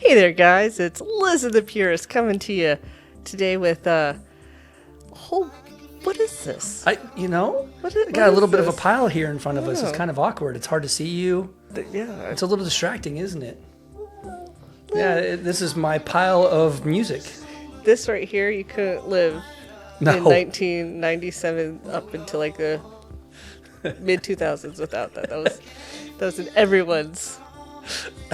Hey there, guys. It's Liz the Purist coming to you today with a whole... What is this? I got a little bit of a pile here in front of us. It's Oh. kind of awkward. It's hard to see you. Yeah. It's a little distracting, isn't it? Yeah, this is my pile of music. This right here, you couldn't live in 1997 up until like the mid-2000s without that. That was in everyone's...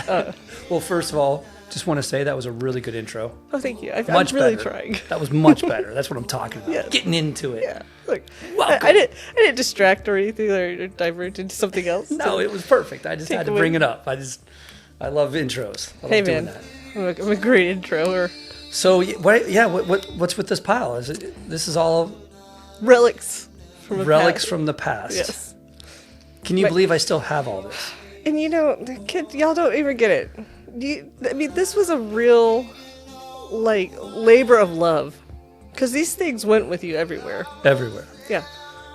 Well, first of all, just want to say that was a really good intro. Oh, thank you. I'm Much really better. trying. That was much better. That's what I'm talking about. Yeah. Getting into it. Yeah. Look, Welcome. I didn't distract or anything or divert into something else. No, it was perfect. I just Take had to away- bring it up. I love intros. I love Hey, doing man. that. I'm a great intro. So, what's with this pile? This is all Relics from the relics past. from the past. Yes. Can you But- believe I still have all this? And the kid, y'all don't even get it. This was a real, labor of love. Because these things went with you everywhere. Everywhere. Yeah.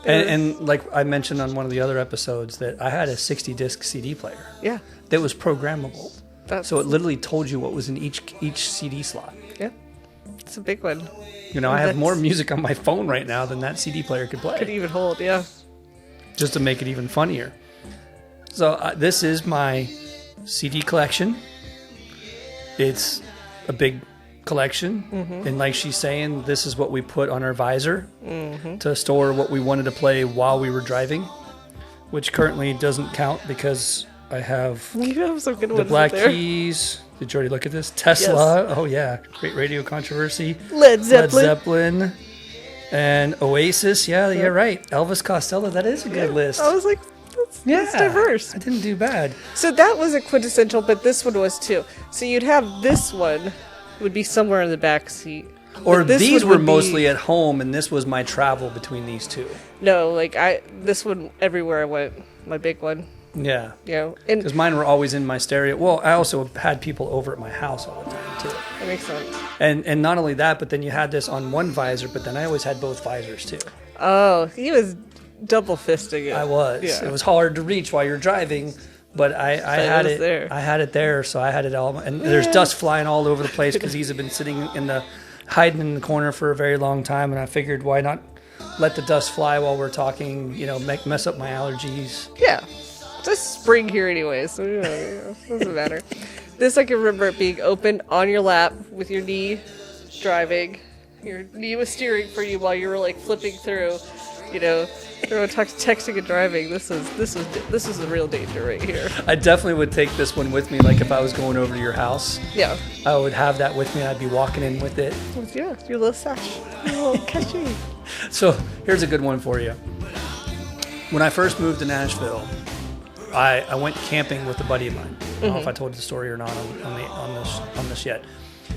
And like I mentioned on one of the other episodes that I had a 60-disc CD player Yeah. that was programmable. That's, So it literally told you what was in each CD slot. yeah. It's a big one. I have That's- more music on my phone right now than that CD player could play. Could even hold, yeah. Just to make it even funnier. So this is my CD collection. It's a big collection. Mm-hmm. And like she's saying, this is what we put on our visor to store what we wanted to play while we were driving, which currently doesn't count because I have You have some good the ones Black up there. Keys. Did you already look at this? Tesla. Oh, yeah. Great radio controversy. Led Zeppelin. Led Zeppelin. And Oasis. Yeah, you're right. Elvis Costello. That is a good list. I was like, that's diverse. I didn't do bad. So that was a quintessential, but this one was too. So you'd have this one would be somewhere in the back seat. Or But this these one were would be- mostly at home, and this was my travel between these two. No, this one everywhere I went, my big one. Yeah. And Because mine were always in my stereo. Well, I also had people over at my house all the time, too. that makes sense. And not only that, but then you had this on one visor, but then I always had both visors, too. Oh, he was double fisting it. I was. Yeah. It was hard to reach while you're driving, but I had was it there. I had it there, so I had it all. And there's dust flying all over the place because these have been hiding in the corner for a very long time, and I figured why not let the dust fly while we're talking, mess up my allergies. Yeah. It's a spring here anyway, so doesn't matter. This I can remember it being open on your lap with your knee driving. Your knee was steering for you while you were flipping through, texting and driving. This is the real danger right here. I definitely would take this one with me, like if I was going over to your house. Yeah. I would have that with me. I'd be walking in with it. Yeah, your little sash. Your little catchy. So here's a good one for you. When I first moved to Nashville, I went camping with a buddy of mine. I don't know if I told you the story or not on this yet.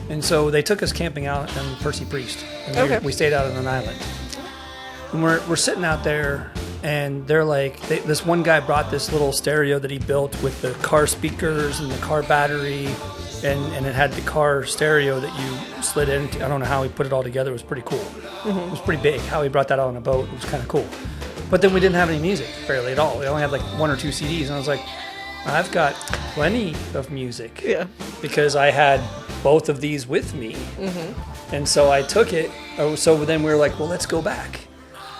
And so they took us camping out in Percy Priest. And we stayed out on an island. And we're sitting out there, and they're this one guy brought this little stereo that he built with the car speakers and the car battery, and it had the car stereo that you slid into. I don't know how he put it all together. It was pretty cool. It was pretty big. How he brought that out on a boat, it was kind of cool. But then we didn't have any music, barely at all. We only had one or two CDs, and I was like, I've got plenty of music. Yeah. Because I had both of these with me. And so I took it. So then we were like, well, let's go back.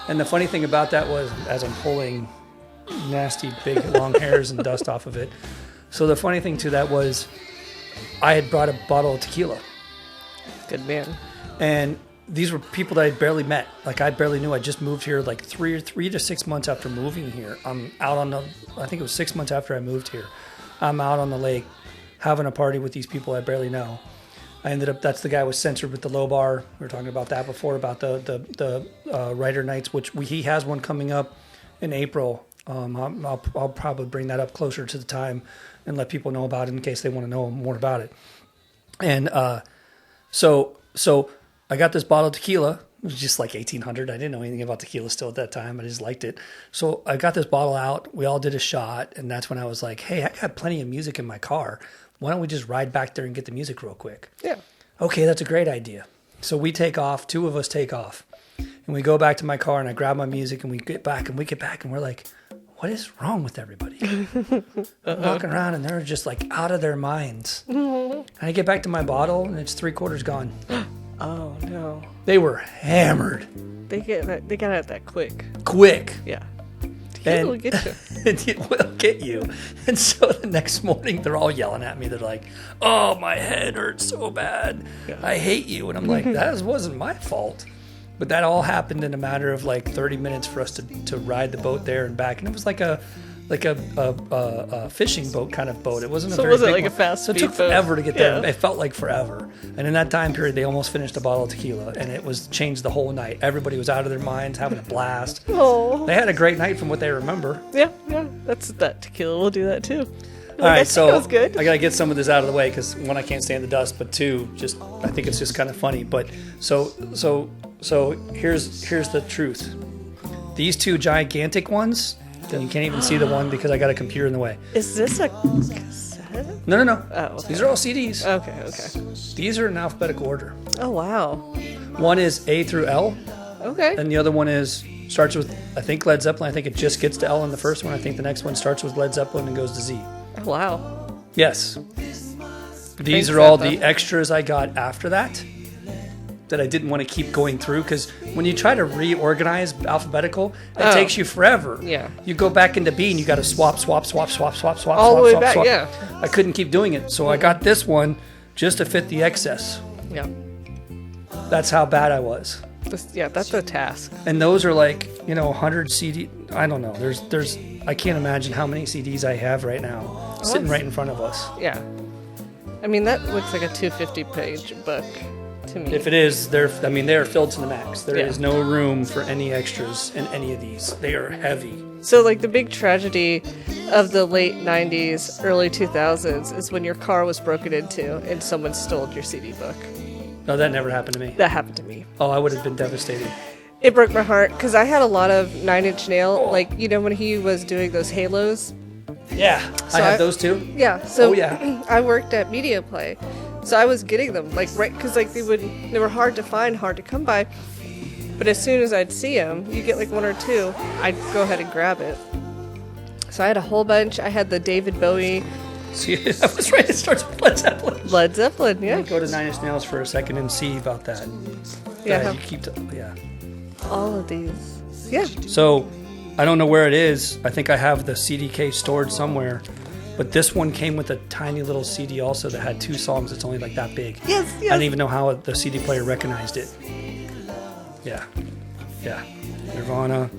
And the funny thing about that was, as I'm pulling nasty big long hairs and dust off of it. So the funny thing to that was I had brought a bottle of tequila. Good man. And these were people that I barely met. I barely knew. I just moved here 3 to 6 months after moving here. I'm out on I think it was 6 months after I moved here. I'm out on the lake having a party with these people I barely know. I ended up, that's the guy who was censored with the low bar. We were talking about that before, about the writer nights, which he has one coming up in April. I'll probably bring that up closer to the time and let people know about it in case they want to know more about it. And so I got this bottle of tequila. It was just 1800. I didn't know anything about tequila still at that time. I just liked it. So I got this bottle out. We all did a shot. And that's when I was like, hey, I got plenty of music in my car. Why don't we just ride back there and get the music real quick? Yeah. Okay, that's a great idea. So we take off. 2 of us take off. And we go back to my car, and I grab my music, and we get back, and we're like, what is wrong with everybody? Walking around, and they're just out of their minds. And I get back to my bottle, and it's 3/4 gone. Oh no. They were hammered. They got out that quick. Quick. Yeah. Tequila will get you. It will get you. And so the next morning, they're all yelling at me. They're like, "Oh, my head hurts so bad. Yeah. I hate you." And I'm like, that wasn't my fault. But that all happened in a matter of like 30 minutes for us to ride the boat there and back. And it was like a fishing boat kind of boat. It wasn't a very big like one. a fast So it took speedboat? forever to get there. Yeah. It felt like forever. And in that time period, they almost finished a bottle of tequila, and it was changed the whole night. Everybody was out of their minds, having a blast. Oh. They had a great night from what they remember. Yeah. That tequila will do that too. All right, so that was good. I gotta get some of this out of the way because one, I can't stand the dust, but two, just I think it's just kind of funny. But so here's the truth. These two gigantic ones, and you can't even see the one because I got a computer in the way. Is this a cassette? No. Oh, okay. These are all CDs. Okay. These are in alphabetical order. Oh wow. One is A through L, Okay. and the other one starts with, I think, Led Zeppelin. I think it just gets to L in the first one. I think the next one starts with Led Zeppelin and goes to Z. Oh, wow. Yes. These Thanks, are all Zappa. the extras I got after that I didn't want to keep going through, because when you try to reorganize alphabetical, it takes you forever. Yeah. You go back into B and you got to swap. All All the way back, yeah. I couldn't keep doing it, so I got this one just to fit the excess. Yeah. That's how bad I was. That's a task. And those are like, 100 CD. I don't know. There's. I can't imagine how many CDs I have right now sitting right in front of us. Yeah. I mean, that looks like a 250-page book to me. If it is, they're filled to the max. There is Yeah. no room for any extras in any of these. They are heavy. So, like, the big tragedy of the late 90s, early 2000s is when your car was broken into and someone stole your CD book. No, that never happened to me. That happened to me. Oh, I would have been devastated. It broke my heart because I had a lot of Nine Inch Nail, like, when he was doing those halos. Yeah, So I have I- those too. Yeah, so Oh, yeah. I worked at Media Play, so I was getting them, like, right, because, like, they were hard to find, hard to come by, but as soon as I'd see them, you get, like, one or two, I'd go ahead and grab it. So I had a whole bunch. I had the David Bowie, See, I was right. It starts with Led Zeppelin. Led Zeppelin, yeah. Go to Nine Inch Nails for a second and see about that. Yeah. You keep. Yeah. All of these. Yeah. So, I don't know where it is. I think I have the CD case stored somewhere. But this one came with a tiny little CD also that had 2 songs. It's only like that big. Yes, I didn't even know how the CD player recognized it. Yeah. Nirvana.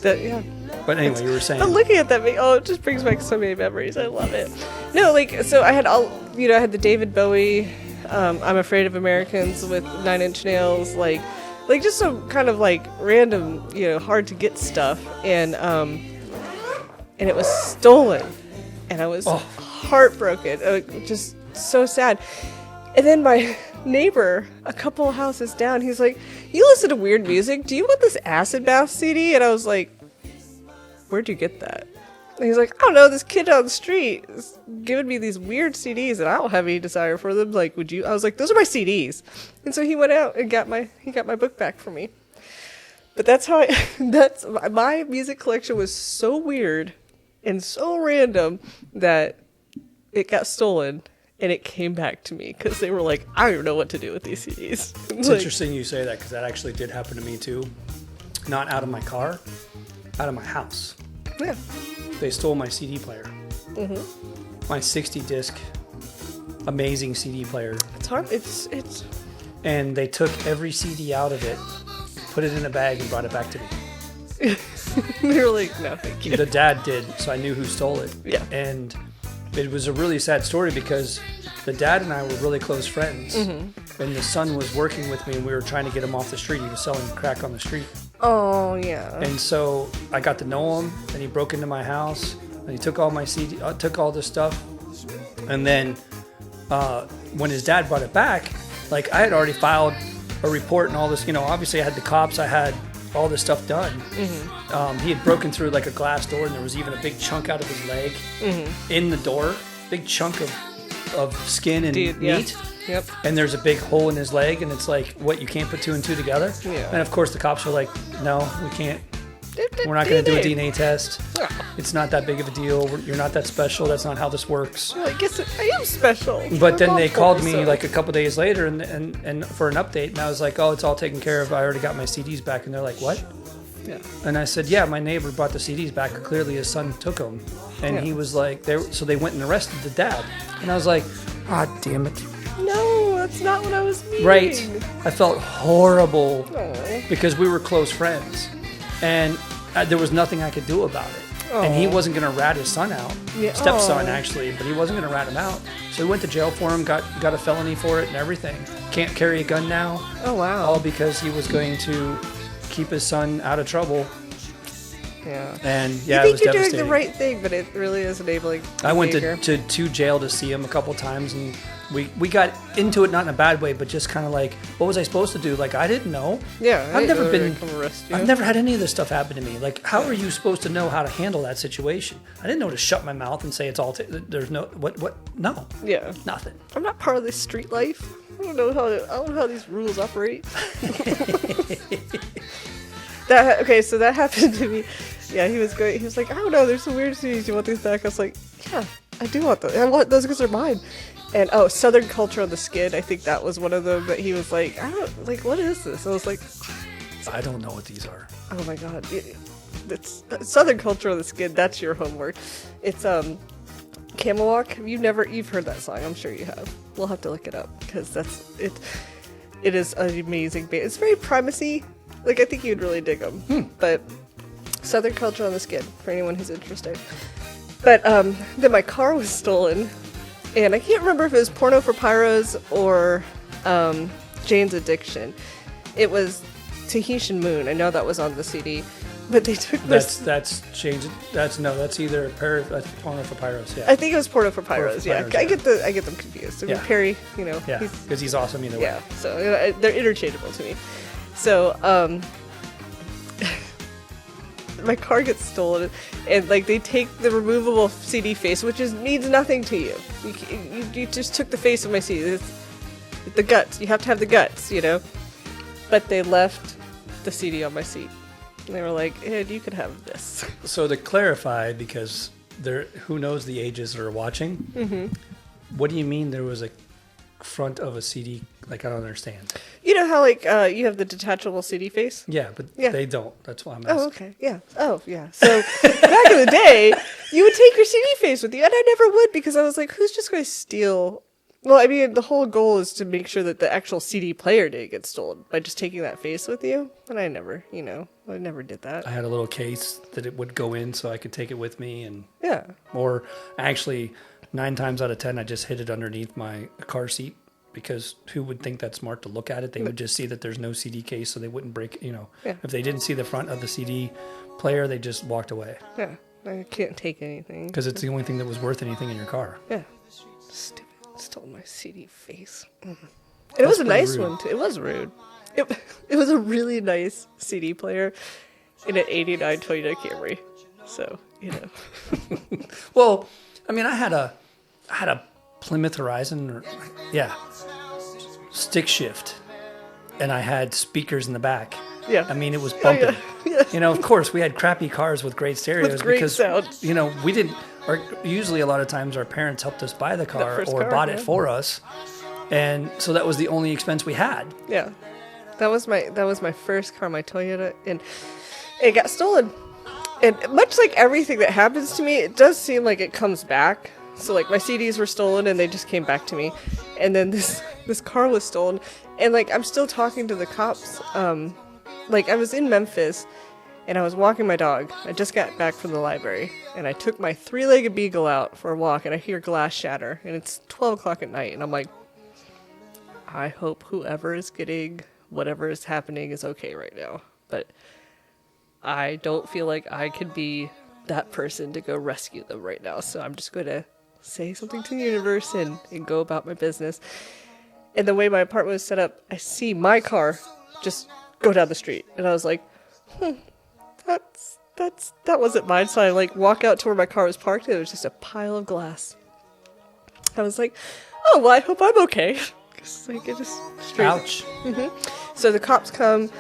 Yeah. But anyway, you were saying. I'm looking at that. It just brings back so many memories. I love it. No, like, so I had I had the David Bowie, I'm Afraid of Americans with Nine Inch Nails, like just some kind of like random, hard to get stuff, and it was stolen, and I was heartbroken, just so sad. And then my neighbor, a couple of houses down, he's like, "You listen to weird music? Do you want this Acid Bath CD?" And I was like, "Where'd you get that?" And he's like, "I don't know, this kid on the street is giving me these weird CDs and I don't have any desire for them. Like, would you?" I was like, "Those are my CDs." And so he went out and got my book back for me. But that's how my music collection was so weird and so random that it got stolen and it came back to me because they were like, "I don't even know what to do with these CDs." It's interesting you say that, because that actually did happen to me too. Not out of my car, out of my house. Yeah. They stole my CD player. My 60-disc amazing CD player. It's hard. It's And they took every CD out of it, put it in a bag, and brought it back to me. they were like, "No, thank you." The dad did, so I knew who stole it. Yeah. And it was a really sad story because the dad and I were really close friends. And the son was working with me, and we were trying to get him off the street. He was selling crack on the street. Oh, yeah. And so I got to know him, and he broke into my house, and he took all my CD, took all this stuff. And then when his dad brought it back, like, I had already filed a report and all this, obviously I had the cops, I had all this stuff done. He had broken through like a glass door, and there was even a big chunk out of his leg in the door, big chunk of skin and Dude, meat. yeah. Yep. And there's a big hole in his leg, and it's like, what, you can't put 2 and 2 together? Yeah. And of course the cops were like, "No, we can't We're not going to do a DNA test. Oh. It's not that big of a deal. You're not that special. That's not how this works. Well, I guess I am special. But then they called me so. like a couple days later and for an update, and I was like, oh, it's all taken care of. I already got my CDs back. And they're like, what? Yeah. And I said, yeah, my neighbor brought the CDs back. Clearly his son took them. And he was like, so they went and arrested the dad. And I was like, ah, damn it. No, that's not what I was meaning. Right. I felt horrible Aw. because we were close friends. And there was nothing I could do about it. Aw. And he wasn't going to rat his son out. Yeah. Stepson, Aw. actually. But he wasn't going to rat him out. So he went to jail for him, got a felony for it and everything. Can't carry a gun now. Oh, wow. All because he was going to keep his son out of trouble. Yeah. And You yeah, it think was you're doing devastating. the right thing, but it really is enabling. I went behavior. to jail to see him a couple times, and we got into it, not in a bad way, but just kind of like, what was I supposed to do? Like, I didn't know. Yeah. I've never they're been. gonna come arrest you. I've never had any of this stuff happen to me. Like, how are you supposed to know how to handle that situation? I didn't know to shut my mouth and say it's all. There's no what? No, Yeah. nothing. I'm not part of this street life. I don't know how these rules operate. So that happened to me. Yeah, he was like, I don't know, there's some weird CDs. Do you want these back? I was like, yeah, I do want those. I want those because they're mine. And Southern Culture on the Skid, I think that was one of them that he was like, what is this? I was like, I don't know what these are. oh my god. It's Southern Culture on the Skid, that's your homework. It's Camel Walk. You've heard that song, I'm sure you have. We'll have to look it up because it is an amazing band. It's very primacy. Like, I think you'd really dig them. But Southern Culture on the Skid, for anyone who's interested. But then my car was stolen, and I can't remember if it was Porno for Pyros or Jane's Addiction. It was Tahitian Moon. I know that was on the CD. But they took this. That's changed. That's either that's Porno for Pyros. Yeah. I think it was Porno for Porno Pyros. for Yeah, Pyros, I get them confused. I mean, Yeah. Perry, Yeah, because he's awesome either way. yeah. So they're interchangeable to me. So my car gets stolen, and like they take the removable CD face, which means nothing to you. You just took the face of my CD. It's the guts. You have to have the guts, But they left the CD on my seat. And they were like, Ed, you could have this. So to clarify, because who knows the ages that are watching, what do you mean there was a front of a CD? Like, I don't understand. You know how, like, you have the detachable CD face? Yeah, but Yeah. they don't. That's why I'm asking. Oh, okay. Yeah. Oh, yeah. So back in the day, you would take your CD face with you, and I never would because I was like, who's just going to steal? Well, I mean, the whole goal is to make sure that the actual CD player didn't get stolen by just taking that face with you. And I never, I never did that. I had a little case that it would go in so I could take it with me. Yeah. Or actually, 9 times out of 10, I just hid it underneath my car seat. Because who would think that's smart to look at it? They would just see that there's no CD case, so they wouldn't break. Yeah. If they didn't see the front of the CD player, they just walked away. Yeah. I can't take anything. Because it's the only thing that was worth anything in your car. Yeah. Stupid. Stole my CD face. And it was a pretty nice rude. one, too. It was rude. It was a really nice CD player in an 89 Toyota Camry. So, Well, I mean, I had a Plymouth Horizon, stick shift, and I had speakers in the back. Yeah. I mean, it was Oh, bumping. yeah. Of course, we had crappy cars with great stereos With great because sound. we didn't. Or usually, a lot of times, our parents helped us buy the car first or car, bought yeah. it for us, and so that was the only expense we had. Yeah. That was my first car, my Toyota, and it got stolen. And much like everything that happens to me, it does seem like it comes back. So like my CDs were stolen and they just came back to me. And then this car was stolen, and like I'm still talking to the cops. Like I was in Memphis and I was walking my dog. I just got back from the library and I took my 3-legged beagle out for a walk, and I hear glass shatter, and it's 12 o'clock at night, and I'm like, I hope whoever is getting whatever is happening is okay right now. But I don't feel like I could be that person to go rescue them right now. So I'm just going to say something to the universe and go about my business. And the way my apartment was set up, I see my car just go down the street. And I was like, that wasn't mine. So I like walk out to where my car was parked, and it was just a pile of glass. I was like, oh, well, I hope I'm okay. 'Cause, like, it just straight. Ouch. So the cops come,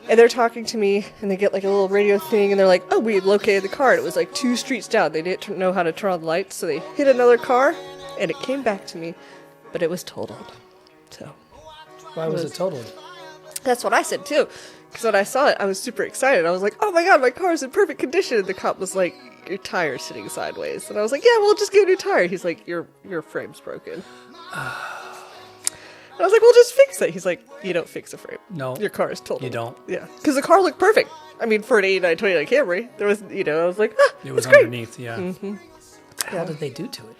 And they're talking to me, and they get like a little radio thing, and they're like, "Oh, we located the car." And it was like 2 streets down. They didn't know how to turn on the lights, so they hit another car, and it came back to me, but it was totaled. So Why was it totaled? that's what I said too. Because when I saw it, I was super excited. I was like, "Oh my god, my car's in perfect condition." And the cop was like, "Your tire's sitting sideways." And I was like, "Yeah, we'll just get a new tire." He's like, "Your frame's broken." And I was like, "Well, just fix it." He's like, "You don't fix a frame. No. Your car is totaled." You don't. Yeah. Because the car looked perfect. I mean, for an 89 29 Camry, there was, I was like, It was great. underneath, yeah. Mm-hmm. What the hell did they do to it?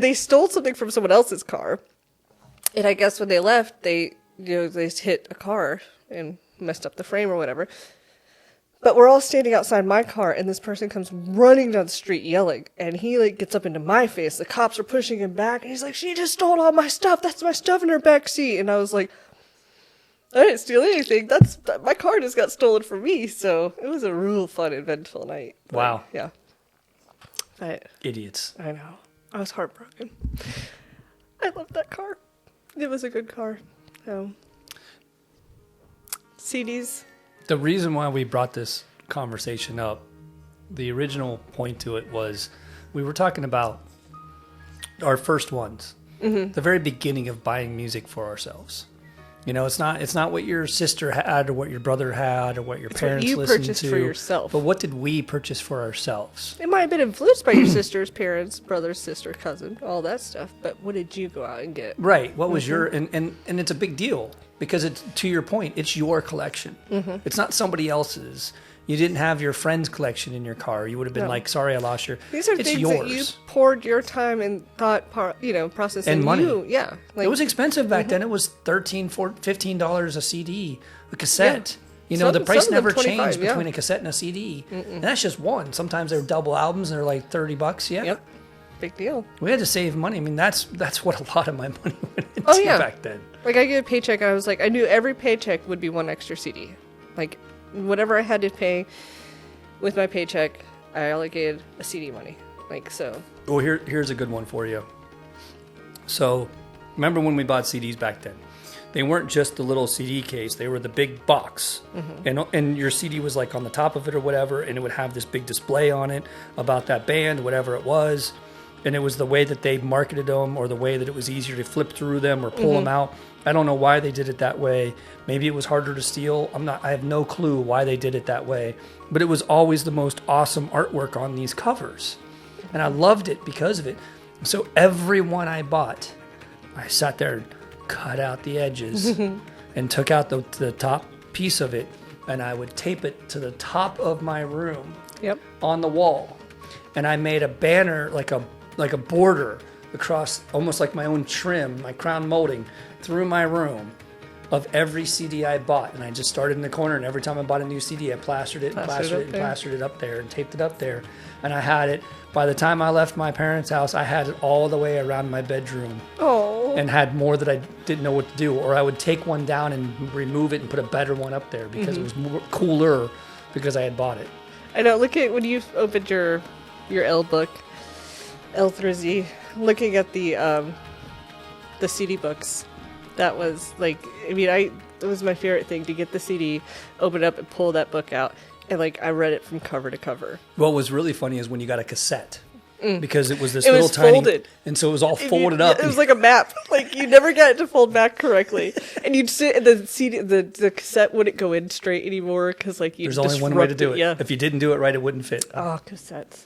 They stole something from someone else's car. And I guess when they left, they hit a car and messed up the frame or whatever. But we're all standing outside my car, and this person comes running down the street yelling, and he like gets up into my face. The cops are pushing him back, and he's like, "She just stole all my stuff. That's my stuff in her back seat." And I was like, "I didn't steal anything. My car just got stolen from me." So it was a real fun, eventful night. But, Wow. yeah. Idiots. I know. I was heartbroken. I loved that car. It was a good car. CDs. The reason why we brought this conversation up, the original point to it was we were talking about our first ones, the very beginning of buying music for ourselves. It's not what your sister had or what your brother had or what your parents listened to. You purchased for yourself. But what did we purchase for ourselves? It might have been influenced by your sister's parents, brother, sister, cousin, all that stuff. But what did you go out and get? Right. What was your and it's a big deal because it's, to your point, it's your collection. It's not somebody else's. You didn't have your friend's collection in your car. You would have been like, "Sorry, I lost your." These are it's things yours. that you poured your time and thought, process And money. Yeah, It was expensive back then. It was $13, $15 a CD, a cassette. The price some of them never 25, changed yeah. between a cassette and a CD. And that's just one. Sometimes they're double albums and they're like $30. Yeah. Yep. Big deal. We had to save money. I mean, that's what a lot of my money went into back then. Like, I get a paycheck, and I was like, I knew every paycheck would be one extra CD. Like, whatever I had to pay with my paycheck, I allocated a CD money. Like, so. Well, here's a good one for you. So, remember when we bought CDs back then? They weren't just the little CD case. They were the big box. And your CD was like on the top of it or whatever, and it would have this big display on it about that band, whatever it was. And it was the way that they marketed them or the way that it was easier to flip through them or pull them out. I don't know why they did it that way. Maybe it was harder to steal. I have no clue why they did it that way. But it was always the most awesome artwork on these covers. And I loved it because of it. So every one I bought, I sat there and cut out the edges and took out the top piece of it, and I would tape it to the top of my room on the wall. And I made a banner, like a border across, almost like my own trim, my crown molding, through my room of every CD I bought. And I just started in the corner, and every time I bought a new CD, I plastered it up there and taped it up there. And I had it, by the time I left my parents' house, I had it all the way around my bedroom. Oh. And had more that I didn't know what to do. Or I would take one down and remove it and put a better one up there because it was more cooler because I had bought it. I know, look at when you opened your L book, L through Z, looking at the CD books. That was like, it was my favorite thing, to get the CD, open it up and pull that book out. And like, I read it from cover to cover. What was really funny is when you got a cassette. Because it was this It little was tiny, folded. and so it was all folded up. It was like a map. Like, you never got it to fold back correctly, and you'd sit, and the CD, the cassette wouldn't go in straight anymore because like you. There's only one way to do it. Yeah. If you didn't do it right, it wouldn't fit. Oh, cassettes.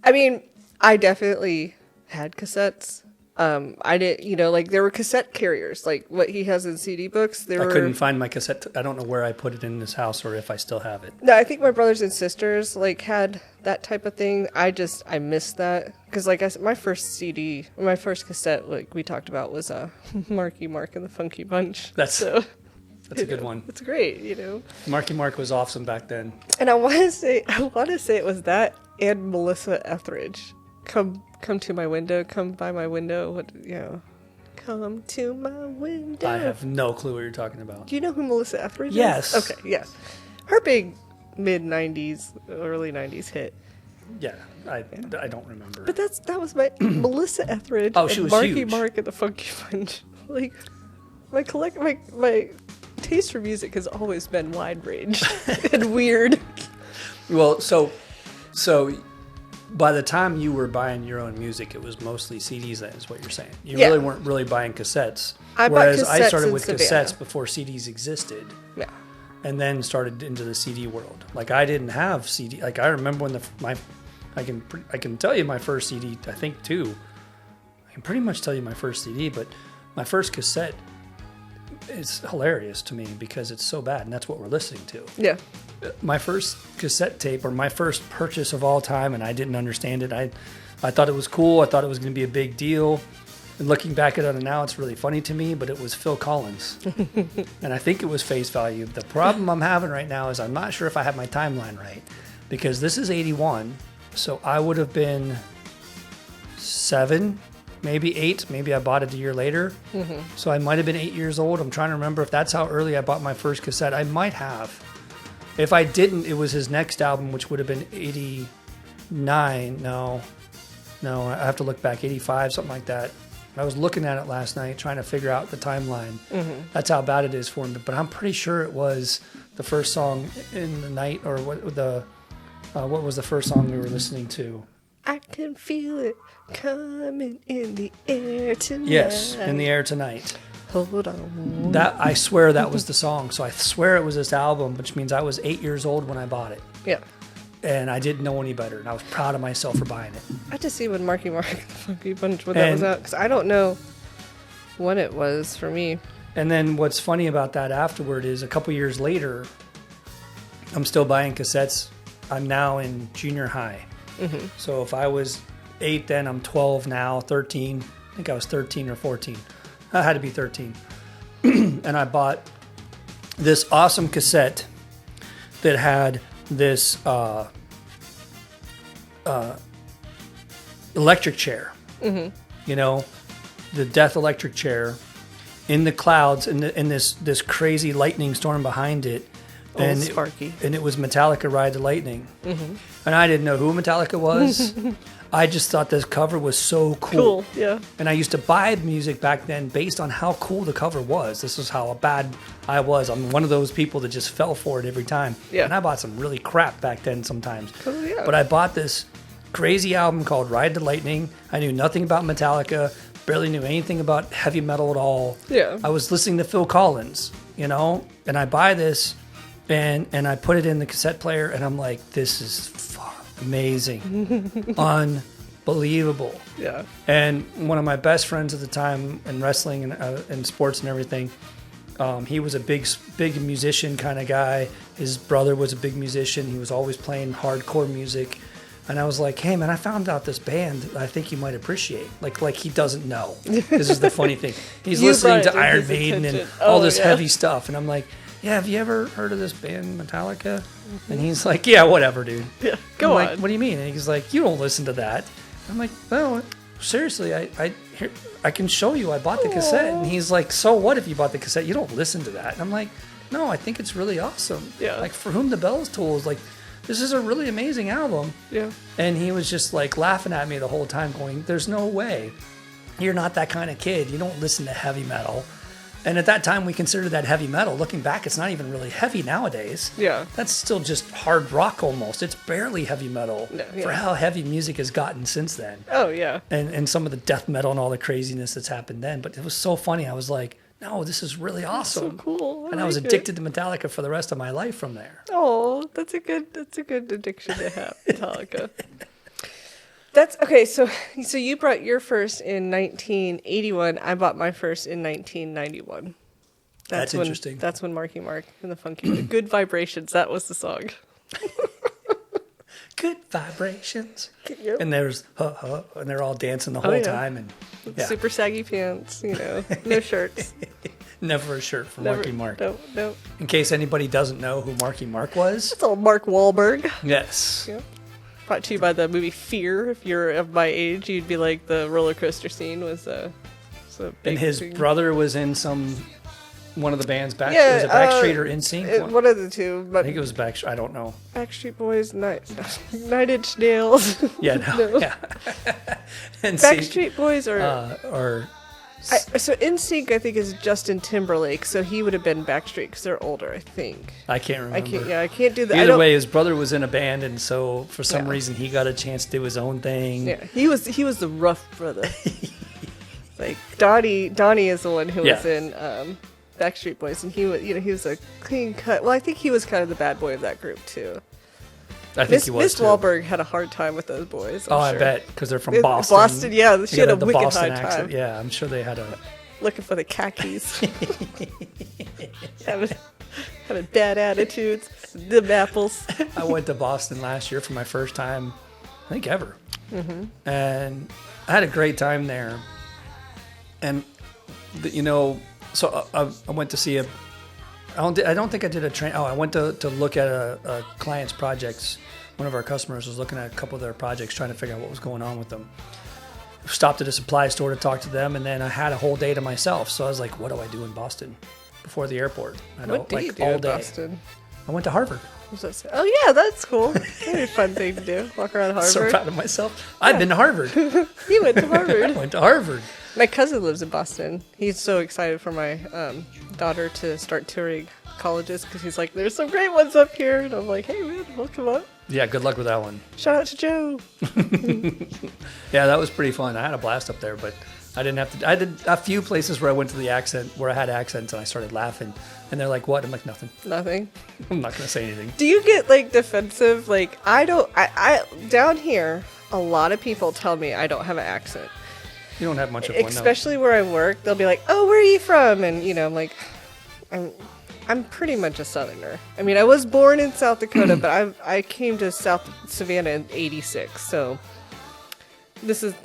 I mean, I definitely had cassettes. I didn't, like there were cassette carriers, like what he has in CD books. I couldn't find my cassette. I don't know where I put it in this house or if I still have it. No, I think my brothers and sisters like had that type of thing. I missed that because, like I said, my first cassette, like we talked about, was Marky Mark and the Funky Bunch. That's a good one. It's great, Marky Mark was awesome back then. And I want to say it was that and Melissa Etheridge. Come to my window. Come by my window. Come to my window. I have no clue what you're talking about. Do you know who Melissa Etheridge Yes. is? Okay, yes. Her big mid-90s, early 90s hit. Yeah, I don't remember. But that was my Melissa Etheridge. Oh, she and was Marky huge. Mark and the Funky Bunch. Like, my taste for music has always been wide range and weird. Well, so by the time you were buying your own music, it was mostly CDs. Then is what you're saying. You really weren't really buying cassettes. Whereas I started with cassettes before CDs existed. Yeah. And then started into the CD world. Like I didn't have CD. Like I remember when I can tell you my first CD. I think too. I can pretty much tell you my first CD, but my first cassette is hilarious to me because it's so bad, and that's what we're listening to. Yeah. My first cassette tape, or my first purchase of all time, and I didn't understand it. I thought it was cool. I thought it was going to be a big deal. And looking back at it now, it's really funny to me, but it was Phil Collins. And I think it was face value. The problem I'm having right now is I'm not sure if I have my timeline right, because this is 81, so I would have been 7, maybe 8. Maybe I bought it a year later. Mm-hmm. So I might have been 8 years old. I'm trying to remember if that's how early I bought my first cassette. I might have. If I didn't, it was his next album, which would have been 89. No, I have to look back. 85, something like that. I was looking at it last night, trying to figure out the timeline. Mm-hmm. That's how bad it is for me. But I'm pretty sure it was the first song in the night, or what was the first song we were listening to? I can feel it coming in the air tonight. Yes, in the air tonight. Hold on. That I swear that was the song. So I swear it was this album, which means I was 8 years old when I bought it. Yeah. And I didn't know any better, and I was proud of myself for buying it. I had to see when Marky Mark, the Funky Bunch, when that was out, because I don't know when it was for me. And then what's funny about that afterward is a couple years later, I'm still buying cassettes. I'm now in junior high. Mm-hmm. So if I was 8 then, I'm 12 now, 13. I think I was 13 or 14. I had to be 13. And I bought this awesome cassette that had this electric chair. Mm-hmm. You know, the Death electric chair in the clouds, and in this crazy lightning storm behind it. And Sparky. And it was Metallica Ride the Lightning. Mm-hmm. And I didn't know who Metallica was. I just thought this cover was so cool. Yeah. And I used to buy music back then based on how cool the cover was. This is how bad I was. I'm one of those people that just fell for it every time. Yeah. And I bought some really crap back then sometimes. Oh, yeah. But I bought this crazy album called Ride the Lightning. I knew nothing about Metallica, barely knew anything about heavy metal at all. Yeah. I was listening to Phil Collins, you know, and I buy this and I put it in the cassette player, and I'm like, this is amazing. Unbelievable. Yeah. And one of my best friends at the time in wrestling and sports and everything, he was a big musician kind of guy. His brother was a big musician. He was always playing hardcore music. And I was like, hey, man, I found out this band that I think you might appreciate. Like he doesn't know. This is the funny thing. He's listening to Iron Maiden and all this heavy stuff. And I'm like, yeah, have you ever heard of this band, Metallica? Mm-hmm. And he's like, yeah, whatever, dude. Yeah, go on. Like, what do you mean? And he's like, you don't listen to that. I'm like, no, seriously, I can show you. I bought the cassette. And he's like, so what if you bought the cassette? You don't listen to that. And I'm like, no, I think it's really awesome. Yeah. Like, For Whom the Bells Tolls, like, this is a really amazing album. Yeah. And he was just like laughing at me the whole time going, there's no way. You're not that kind of kid. You don't listen to heavy metal. And at that time, we considered that heavy metal. Looking back, it's not even really heavy nowadays. Yeah. That's still just hard rock almost. It's barely heavy metal for how heavy music has gotten since then. Oh, yeah. And some of the death metal and all the craziness that's happened then. But it was so funny. I was like, no, this is really awesome. That's so cool. I was addicted to Metallica for the rest of my life from there. Oh, that's a good addiction to have, Metallica. That's okay. So you brought your first in 1981. I bought my first in 1991. That's interesting. That's when Marky Mark and the Funky Good Vibrations. That was the song. Good vibrations. Yep. And there's and they're all dancing the whole time, and super saggy pants. No shirts. Never a shirt for Marky Mark. No. In case anybody doesn't know who Marky Mark was, it's all Mark Wahlberg. Yes. Yep. Brought to you by the movie Fear. If you're of my age, you'd be like, the roller coaster scene was a big and his thing. brother was in one of the bands back. Was it Backstreet or NSYNC? One of the two. But I think it was Backstreet. I don't know. Backstreet Boys, Nine Inch Nails. Yeah, no. Yeah. Backstreet Boys or So NSYNC, I think, is Justin Timberlake, so he would have been Backstreet because they're older, I think. I can't remember. I can't do that. Either way, his brother was in a band, and so for some reason he got a chance to do his own thing. Yeah, he was the rough brother. Like Donnie is the one who was in Backstreet Boys, and he was a clean cut. Well, I think he was kind of the bad boy of that group too. I think he was Miss too. Wahlberg had a hard time with those boys. I bet, because they're from Boston. Boston, yeah, she had a wicked Boston hard accent. time. Yeah, I'm sure they had a looking for the khakis, having bad attitudes, them apples. I went to Boston last year for my first time, I think ever, and I had a great time there. And so I went to see I don't think I did a train. Oh, I went to look at a client's projects. One of our customers was looking at a couple of their projects, trying to figure out what was going on with them. Stopped at a supply store to talk to them, and then I had a whole day to myself. So I was like, what do I do in Boston before the airport? What do you do in Boston? I went to Harvard. Oh, yeah, that's cool. That'd be a fun thing to do. Walk around Harvard. So proud of myself. I've been to Harvard. You went to Harvard. I went to Harvard. My cousin lives in Boston. He's so excited for my daughter to start touring colleges because he's like, there's some great ones up here. And I'm like, hey, man, we'll come up. Yeah, good luck with that one. Shout out to Joe. Yeah, that was pretty fun. I had a blast up there, but I didn't have to. I did a few places where I went to the accent, where I had accents, and I started laughing. And they're like, what? I'm like, nothing. Nothing. I'm not going to say anything. Do you get, like, defensive? Like, I down here, a lot of people tell me I don't have an accent. You don't have much of one, especially where I work. They'll be like, oh, where are you from? And, I'm like, I'm pretty much a Southerner. I mean, I was born in South Dakota, but I came to South Savannah in '86, so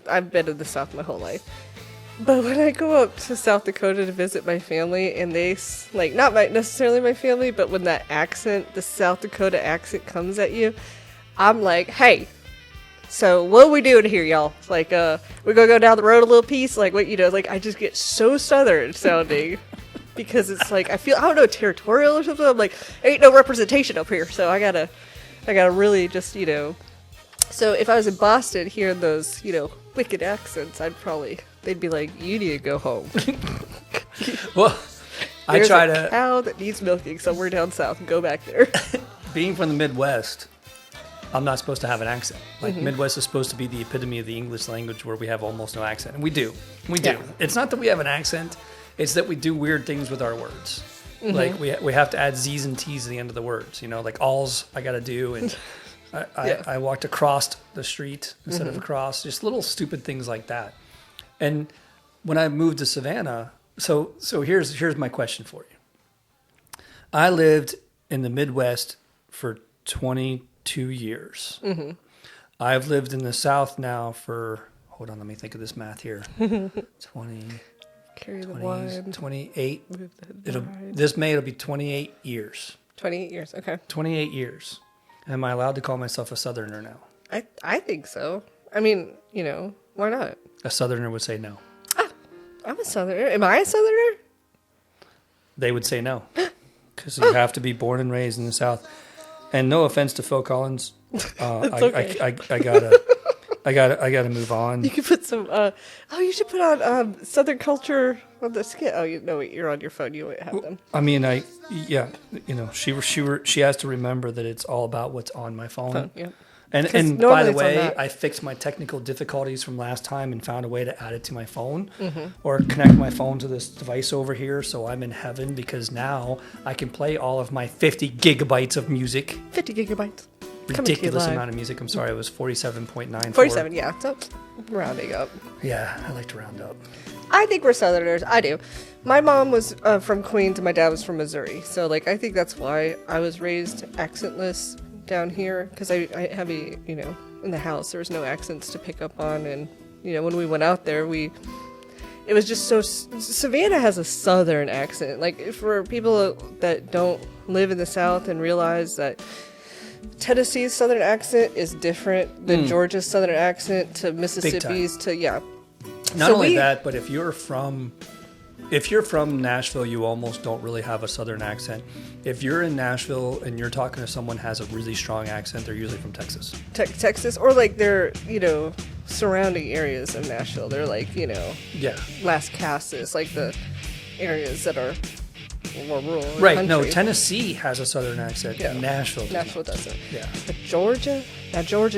I've been in the South my whole life. But when I go up to South Dakota to visit my family, and they, like, not necessarily my family, but when that accent, the South Dakota accent comes at you, I'm like, hey, so what are we doing here, y'all? Like, we're gonna go down the road a little piece? Like, what, like, I just get so Southern sounding. Because it's like, I don't know, territorial or something. I'm like, ain't no representation up here. So I gotta really just, So if I was in Boston hearing those, wicked accents, they'd be like, you need to go home. Well, There's a cow that needs milking somewhere down south and go back there. Being from the Midwest, I'm not supposed to have an accent. Like, Midwest is supposed to be the epitome of the English language where we have almost no accent. And we do. Yeah. It's not that we have an accent. It's that we do weird things with our words. Like, we have to add Z's and T's at the end of the words. Like, alls I got to do. And I walked across the street instead of across. Just little stupid things like that. And when I moved to Savannah, so here's my question for you. I lived in the Midwest for 22 years. I've lived in the South now for, hold on, let me think of this math here. 28. This May it'll be 28 years. 28 years, okay. 28 years. Am I allowed to call myself a Southerner now? I think so. I mean, why not? A Southerner would say no. I'm a Southerner. Am I a Southerner? They would say no. Because you have to be born and raised in the South. And no offense to Phil Collins. Okay. I gotta move on. You could put some. You should put on Southern culture on the skit. Oh, you're on your phone. You won't have them. I mean, she has to remember that it's all about what's on my phone. Yeah. And by the way, I fixed my technical difficulties from last time and found a way to add it to my phone or connect my phone to this device over here. So I'm in heaven because now I can play all of my 50 gigabytes of music. 50 gigabytes. Ridiculous amount of music. I'm sorry, it was 47.94. 47, yeah. So rounding up. Yeah, I like to round up. I think we're Southerners. I do. My mom was from Queens and my dad was from Missouri. So, like, I think that's why I was raised accentless down here. Because I have in the house, there was no accents to pick up on. And, when we went out there, it was just so... Savannah has a Southern accent. Like, for people that don't live in the South and realize that Tennessee's Southern accent is different than Georgia's Southern accent to Mississippi's to Not only that, but if you're from Nashville, you almost don't really have a Southern accent. If you're in Nashville and you're talking to someone who has a really strong accent, they're usually from Texas. Texas, or like they're surrounding areas of Nashville. They're like, Yeah. Las Casas, like the areas that are more rural. Right. Country. No, Tennessee has a southern accent. Yeah. Nashville does Nashville not. doesn't. Yeah. But Georgia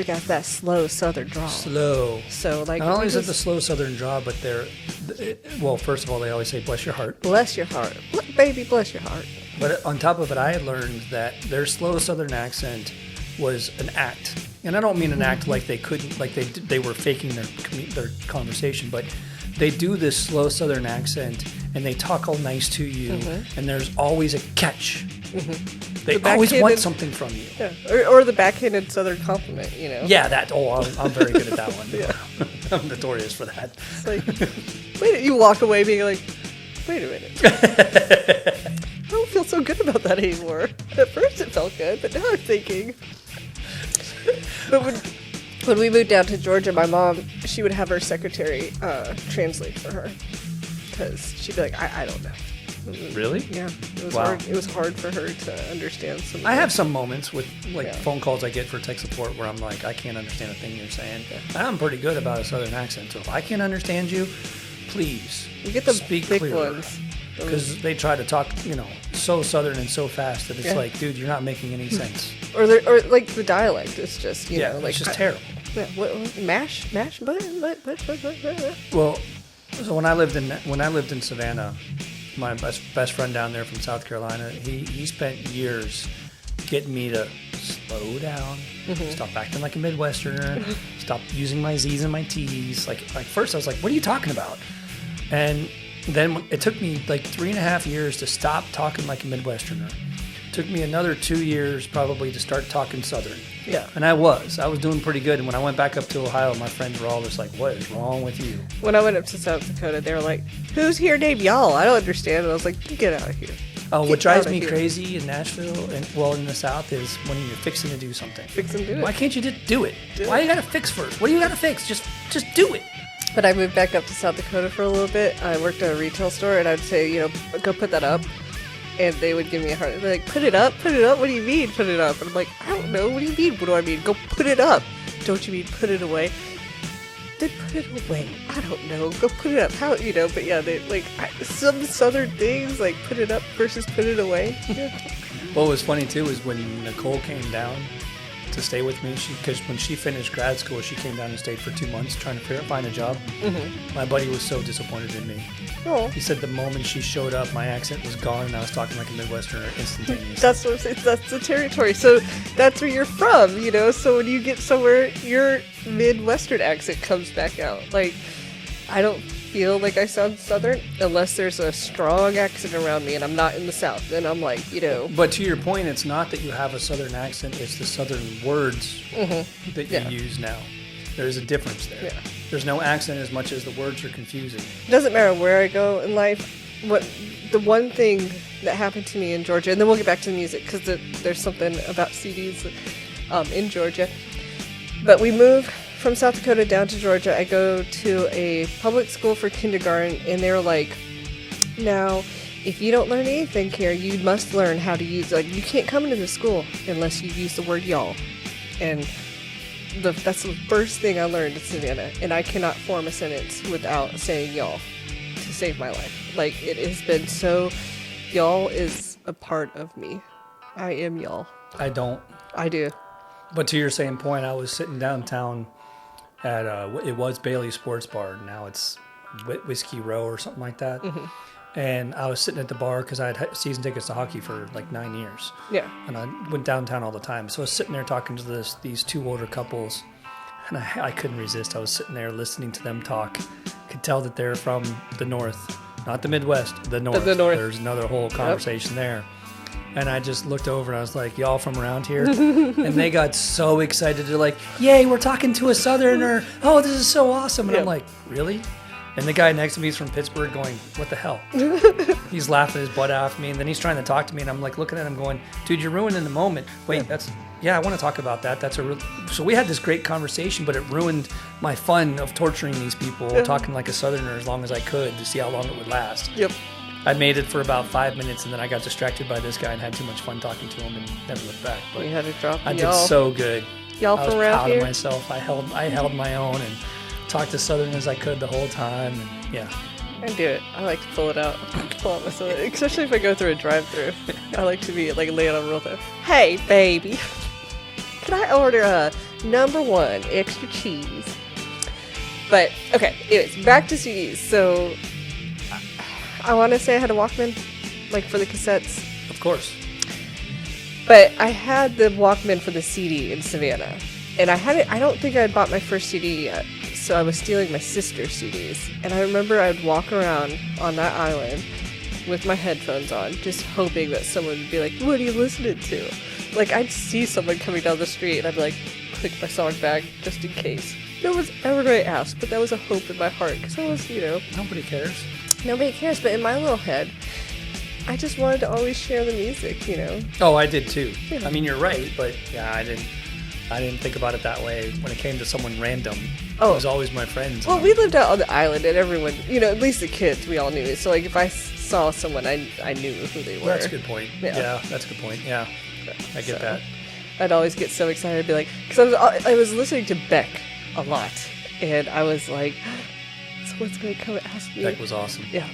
got that slow southern drawl. Slow. So like, Not only is it the slow southern draw, but well, first of all, they always say "bless your heart." bless your heart, baby, bless your heart. But on top of it, I had learned that their slow southern accent was an act, and I don't mean an act like they couldn't, like they were faking their conversation, but they do this slow southern accent, and they talk all nice to you, and there's always a catch. They always want something from you. Yeah. Or the backhanded southern compliment, Yeah, that. Oh, I'm very good at that one. Yeah. I'm notorious for that. It's like, wait, you walk away being like, wait a minute. I don't feel so good about that anymore. At first it felt good, but now I'm thinking. But when we moved down to Georgia, my mom, she would have her secretary translate for her. Because she'd be like, I don't know. Really? Yeah. It was Wow. hard. It was hard for her to understand some. I have some moments with Yeah. phone calls I get for tech support where I'm like, I can't understand a thing you're saying. I'm pretty good about a southern accent, so if I can't understand you, please You get the speak big clearer. ones. Because they try to talk, so southern and so fast that it's Yeah. like, dude, you're not making any sense. Or like the dialect is just, like. it's just terrible. Yeah, what, mash, but. Well, so when I lived in Savannah, my best friend down there from South Carolina, he spent years getting me to slow down, stop acting like a Midwesterner, stop using my Z's and my T's. Like first I was like, what are you talking about? And then it took me like 3.5 years to stop talking like a Midwesterner. Took me another 2 years probably to start talking Southern. Yeah. And I was doing pretty good. And when I went back up to Ohio, my friends were all just like, what is wrong with you? When I went up to South Dakota, they were like, who's here named y'all? I don't understand. And I was like, get out of here. Oh, what Get drives outta me here. crazy in Nashville and in the South is when you're fixing to do something. Fix and do Why it. can't you just do it? Do Why it. you gotta fix first? What do you gotta fix? Just do it. But I moved back up to South Dakota for a little bit. I worked at a retail store, and I'd say, go put that up. And they would give me a hard. They're like, put it up. What do you mean, put it up? And I'm like, I don't know. What do you mean? What do I mean? Go put it up. Don't you mean put it away? Then put it away. I don't know. Go put it up. How, But yeah, they like some southern things like put it up versus put it away. Yeah. What was funny too is when Nicole came down to stay with me, because when she finished grad school, she came down and stayed for 2 months trying to find a job. My buddy was so disappointed in me. Oh, He said the moment she showed up, my accent was gone and I was talking like a Midwesterner instantaneously. that's what I'm saying. That's the territory. So that's where you're from, So when you get somewhere, your Midwestern accent comes back out. Like, I don't feel like I sound Southern unless there's a strong accent around me and I'm not in the South. Then I'm like, But to your point, it's not that you have a Southern accent, it's the Southern words that you use now. There's a difference there. Yeah. There's no accent as much as the words are confusing. It doesn't matter where I go in life. The one thing that happened to me in Georgia, and then we'll get back to the music because there's something about CDs in Georgia. But we moved from South Dakota down to Georgia. I go to a public school for kindergarten, and they're like, now, if you don't learn anything here, you must learn how to use, you can't come into the school unless you use the word y'all. And that's the first thing I learned in Savannah, and I cannot form a sentence without saying y'all to save my life. Like, it has been so, y'all is a part of me. I am y'all. I don't. I do. But to your same point, I was sitting downtown at, it was Bailey's Sports Bar. Now it's Whiskey Row or something like that. And I was sitting at the bar because I had season tickets to hockey for like 9 years. Yeah. And I went downtown all the time. So I was sitting there talking to these two older couples, and I couldn't resist. I was sitting there listening to them talk. Could tell that they're from the North, not the Midwest, the North. The North. There's another whole conversation there. And I just looked over and I was like, y'all from around here? And they got so excited. They're like, yay, we're talking to a Southerner. Oh, this is so awesome. And I'm like, really? And the guy next to me is from Pittsburgh going, what the hell? He's laughing his butt off me. And then he's trying to talk to me. And I'm like looking at him going, dude, you're ruining the moment. Wait, I want to talk about that. So we had this great conversation, but it ruined my fun of torturing these people, talking like a Southerner as long as I could to see how long it would last. Yep. I made it for about 5 minutes, and then I got distracted by this guy and had too much fun talking to him and never looked back. But We had to drop I y'all. did so good. Y'all I was from around proud here? of myself. I held my own, and talk to Southern as I could the whole time. And yeah. I do it. I like to pull it out. Pull out my soda. Especially if I go through a drive-thru. I like to be like laying on real time. Hey, baby. Can I order a #1 extra cheese? But, okay, anyways, back to CDs. So, I want to say I had a Walkman, like for the cassettes. Of course. But I had the Walkman for the CD in Savannah. And I don't think I had bought my first CD yet. So I was stealing my sister's CDs. And I remember I'd walk around on that island with my headphones on, just hoping that someone would be like, what are you listening to? Like, I'd see someone coming down the street and I'd be like, click my song back just in case. No one's ever going to ask, but that was a hope in my heart. Because I was, Nobody cares. Nobody cares, but in my little head, I just wanted to always share the music, Oh, I did too. Yeah. I mean, you're right, but yeah, I didn't think about it that way. When it came to someone random, it was always my friends. Well, we lived out on the island, and everyone, at least the kids, we all knew. So, like, if I saw someone, I knew who they were. Well, that's a good point. Yeah. That's a good point. Yeah, I get that. I'd always get so excited. I'd be like, because I was listening to Beck a lot, and I was like, someone's going to come and ask me. Beck was awesome. Yeah.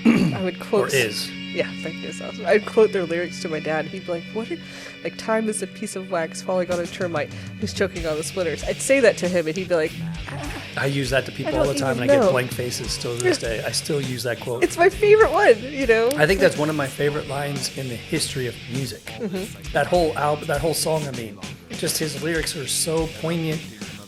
I would quote. Or is. Yeah, Beck is awesome. I'd quote their lyrics to my dad. He'd be like, time is a piece of wax falling on a termite who's choking on the splinters. I'd say that to him, and he'd be like, I use that to people all the time, and I get blank faces still to this day. I still use that quote. It's my favorite one, I think that's one of my favorite lines in the history of music. Mm-hmm. That whole album, that whole song, just his lyrics are so poignant,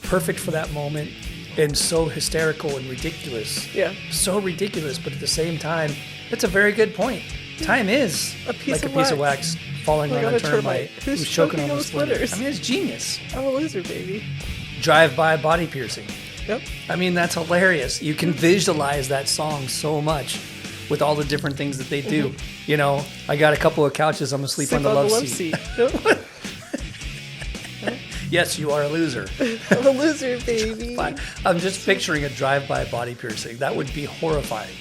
perfect for that moment, and so hysterical and ridiculous. Yeah. So ridiculous, but at the same time, it's a very good point. Time is a piece of wax falling on a termite who's choking on the splinters. It's genius. I'm a loser, baby. Drive-by body piercing. Yep. That's hilarious. You can visualize that song so much with all the different things that they do. Mm-hmm. I got a couple of couches. I'm going to sleep on the love seat. Yep. Yes, you are a loser. I'm a loser, baby. I'm just picturing a drive-by body piercing. That would be horrifying.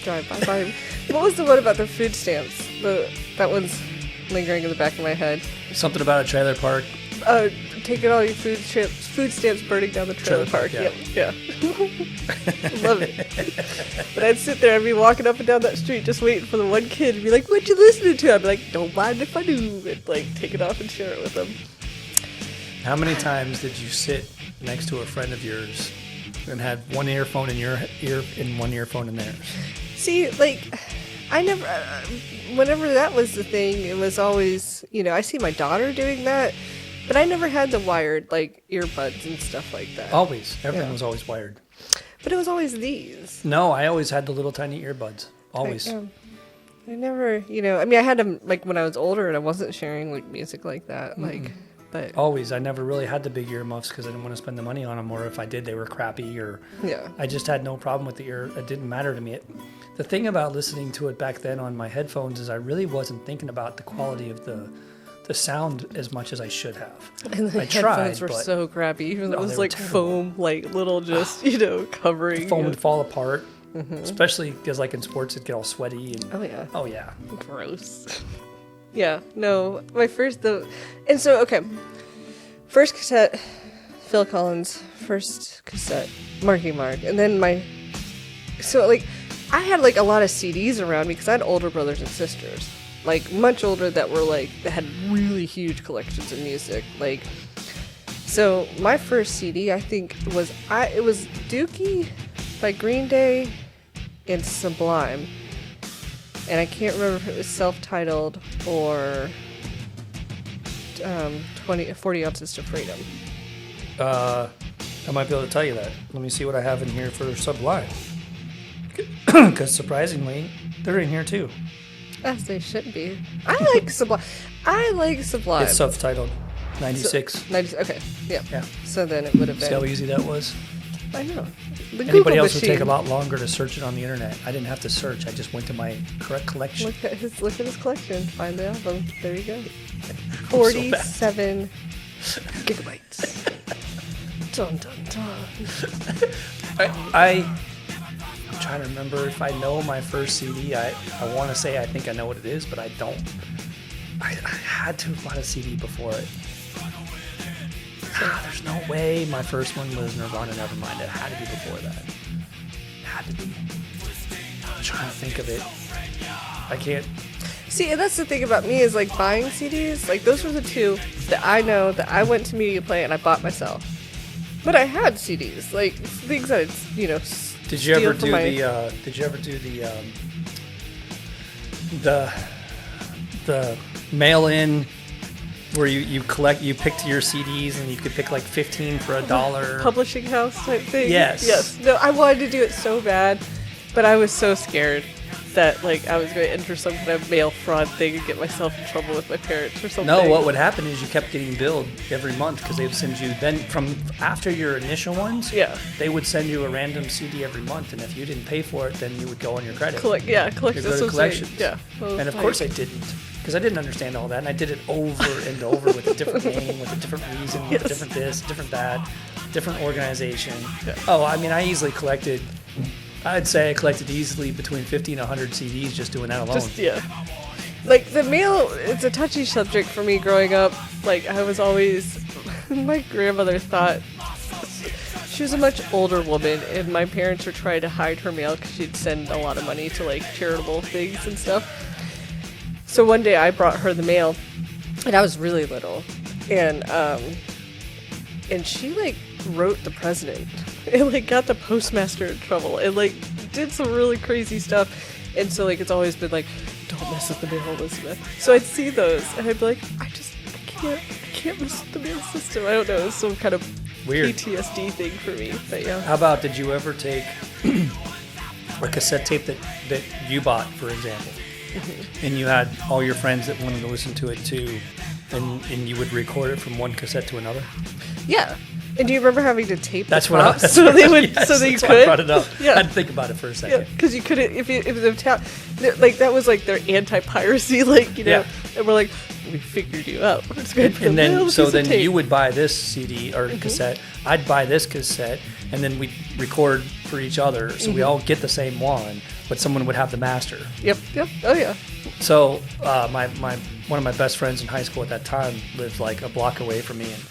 Drive-by body. What was the one about the food stamps? That one's lingering in the back of my head. Something about a trailer park. Taking all your food stamps burning down the trailer park. Yeah. Yep. Love it. But I'd sit there and be walking up and down that street just waiting for the one kid to be like, what you listening to? I'd be like, don't mind if I do. And like take it off and share it with them. How many times did you sit next to a friend of yours and had one earphone in your ear and one earphone in theirs? See, like, I never, whenever that was the thing, it was always, I see my daughter doing that, but I never had the wired, like, earbuds and stuff like that. Always. Everything was always wired. But it was always these. No, I always had the little tiny earbuds. Always. I never, I had them, like, when I was older and I wasn't sharing, like, music like that, but... Always. I never really had the big earmuffs because I didn't want to spend the money on them, or if I did, they were crappy, or... Yeah. I just had no problem with the ear. It didn't matter to me. The thing about listening to it back then on my headphones is I really wasn't thinking about the quality of the sound as much as I should have. And the headphones were so crappy, even though it was like foam, like little just, covering. The foam would fall apart, especially because like in sports it'd get all sweaty. And, Oh, yeah. Gross. Yeah, no, my first, and so, okay, first cassette, Phil Collins, first cassette, Marky Mark, and then so, like, I had, like, a lot of CDs around me, because I had older brothers and sisters, like, much older that had really huge collections of music, like, so, my first CD, I think, it was Dookie by Green Day and Sublime. And I can't remember if it was self-titled or 40 Ounces to Freedom. I might be able to tell you that. Let me see what I have in here for Sublime. Because surprisingly, they're in here too. As they should be. I like Sublime. It's self-titled. 96. 90. Okay. Yeah. Yeah. So then it would have been. See how easy that was? I know. Anybody else would take a lot longer to search it on the internet. I didn't have to search. I just went to my correct collection. Look at his collection. Find the album. There you go. 47 gigabytes. Dun dun dun. I'm trying to remember if I know my first CD. I want to say I think I know what it is, but I don't. I had to have bought a CD before it. There's no way my first one was Nirvana Nevermind. It had to be before that. It had to be. I'm trying to think of it. I can't. See, and that's the thing about me is like buying CDs. Like those were the two that I know that I went to Media Play and I bought myself. But I had CDs, like things that I'd, Did you ever do my... the mail-in where you picked your CDs and you could pick like 15 for $1? Publishing house type thing? Yes. No, I wanted to do it so bad, but I was so scared that like I was going to enter some kind of mail fraud thing and get myself in trouble with my parents or something. No, what would happen is you kept getting billed every month because they would send you, then from after your initial ones, they would send you a random CD every month, and if you didn't pay for it, then you would go on your credit. Collect. You'd go to collections. Well, and of course I didn't, because I didn't understand all that, and I did it over and over with a different name, with a different reason, with a different this, different that, different organization. Yeah. Oh, I mean, I easily collected... I'd say I collected easily between 50 and 100 CDs just doing that alone. Like, the mail, it's a touchy subject for me growing up. Like, I was always... My grandmother thought... She was a much older woman, and my parents were trying to hide her mail because she'd send a lot of money to, like, charitable things and stuff. So one day I brought her the mail, and I was really little. And she, like, wrote the president. It like got the postmaster in trouble. It like did some really crazy stuff, and so like it's always been like, don't mess with the mail, Elizabeth. So I'd see those and I'd be like, I can't mess with the mail system. I don't know, it's some kind of weird PTSD thing for me. But yeah. How about, did you ever take a cassette tape that you bought, for example, and you had all your friends that wanted to listen to it too, and you would record it from one cassette to another? Yeah. And do you remember having to tape that's the what top that's so they would yes, so that you that's could? Why I brought it up. Yeah. I had to think about it for a second. Yeah, because you couldn't if the tap like that was like their anti-piracy, like and we're like, we figured you out. We're just going to and then you would buy this CD or cassette. I'd buy this cassette, and then we'd record for each other, so we all get the same one, but someone would have the master. Yep. Oh yeah. So my one of my best friends in high school at that time lived like a block away from me, and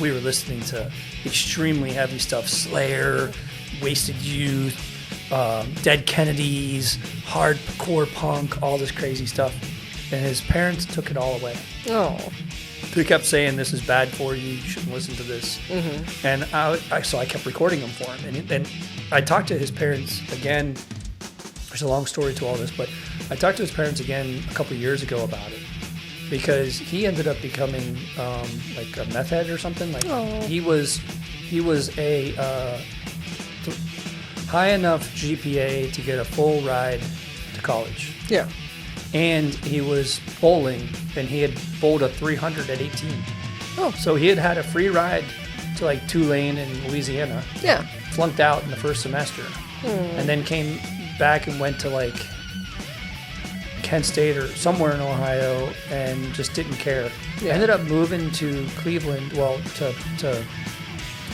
we were listening to extremely heavy stuff: Slayer, Wasted Youth, Dead Kennedys, hardcore punk, all this crazy stuff. And his parents took it all away. Oh. They kept saying, this is bad for you, you shouldn't listen to this. And so I kept recording them for him. And I talked to his parents again. There's a long story to all this, but I talked to his parents again a couple of years ago about it. Because he ended up becoming like a meth head or something. Like he was a high enough GPA to get a full ride to college. Yeah. And he was bowling, and he had bowled a 300 at 18. Oh. So he had a free ride to like Tulane in Louisiana. Yeah. Flunked out in the first semester. And then came back and went to like Kent State or somewhere in Ohio and just didn't care. Yeah. Ended up moving to Cleveland, to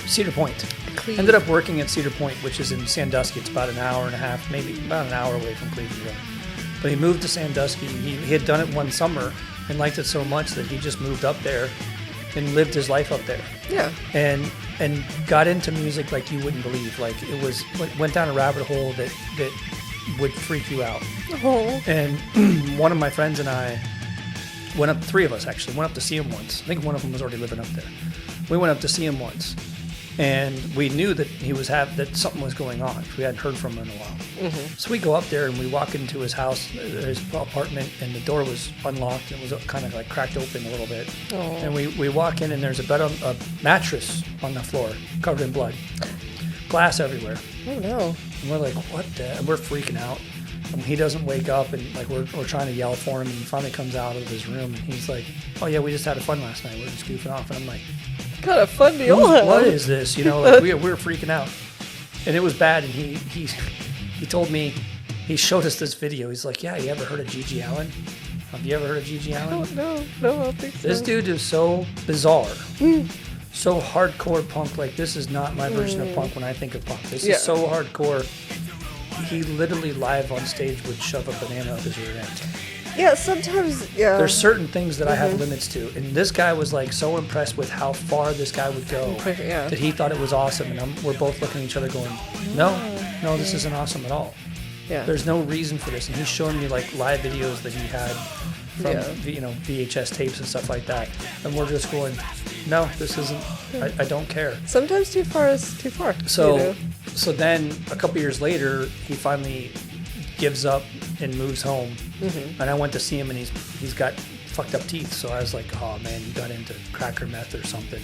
Cedar Point. Ended up working at Cedar Point, which is in Sandusky. It's about an hour and a half, maybe about an hour away from Cleveland. But he moved to Sandusky. He had done it one summer and liked it so much that he just moved up there and lived his life up there. Yeah. And got into music like you wouldn't believe. Like went down a rabbit hole that would freak you out. Oh. And one of my friends and I went up, three of us actually, went up to see him once. I think one of them was already living up there. We went up to see him once. And we knew that that something was going on. We hadn't heard from him in a while. So we go up there and we walk into his house, his apartment, and the door was unlocked and it was kind of like cracked open a little bit. Oh. And we walk in and there's a mattress on the floor covered in blood, glass everywhere. Oh no! And we're like, what the? And we're freaking out. And he doesn't wake up, and like we're trying to yell for him, and he finally comes out of his room and he's like, oh yeah, we just had fun last night. We're just goofing off, and I'm like, kind of fun deal. What is this? Like we were freaking out, and it was bad. And he told me, he showed us this video. He's like, yeah, you ever heard of Gigi Allen? Have you ever heard of Gigi Allen? No, I don't think so. This dude is so bizarre, so hardcore punk. Like this is not my version of punk when I think of punk. This is so hardcore. He literally live on stage would shove a banana up his rear end. Yeah, sometimes, yeah. There's certain things that I have limits to, and this guy was like so impressed with how far this guy would go Yeah. that he thought it was awesome, and we're both looking at each other going, no, this isn't awesome at all. Yeah. There's no reason for this, and he's showing me like live videos that he had from VHS tapes and stuff like that, and we're just going, no, this isn't. I don't care. Sometimes too far is too far. So then a couple years later, he finally gives up and moves home, and I went to see him, and he's got fucked up teeth. So I was like, oh man, you got into crack or meth or something.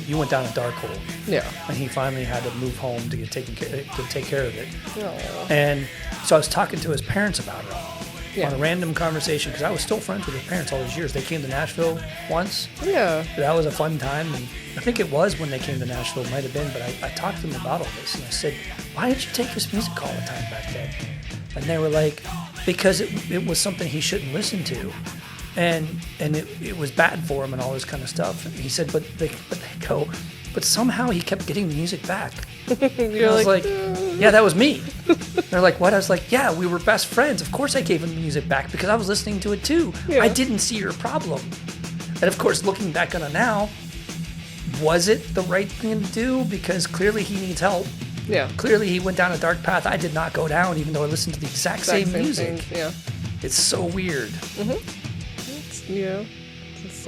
You went down a dark hole. Yeah. And he finally had to move home to take care of it. Aww. And so I was talking to his parents about it. Yeah. On a random conversation, because I was still friends with his parents all these years. They came to Nashville once. Yeah. That was a fun time, and I think it was when they came to Nashville, it might have been, but I talked to them about all this, and I said, why did you take his music all the time back then? And they were like, because it was something he shouldn't listen to, and it was bad for him and all this kind of stuff. And he said, but somehow he kept getting the music back. You're I was like, yeah, that was me. They're like, what? I was like, yeah, we were best friends. Of course I gave him the music back because I was listening to it too. Yeah. I didn't see your problem. And of course, looking back on it now, was it the right thing to do? Because clearly he needs help. Yeah. Clearly he went down a dark path I did not go down, even though I listened to the exact same music. Thing. Yeah. It's so weird. It's, it's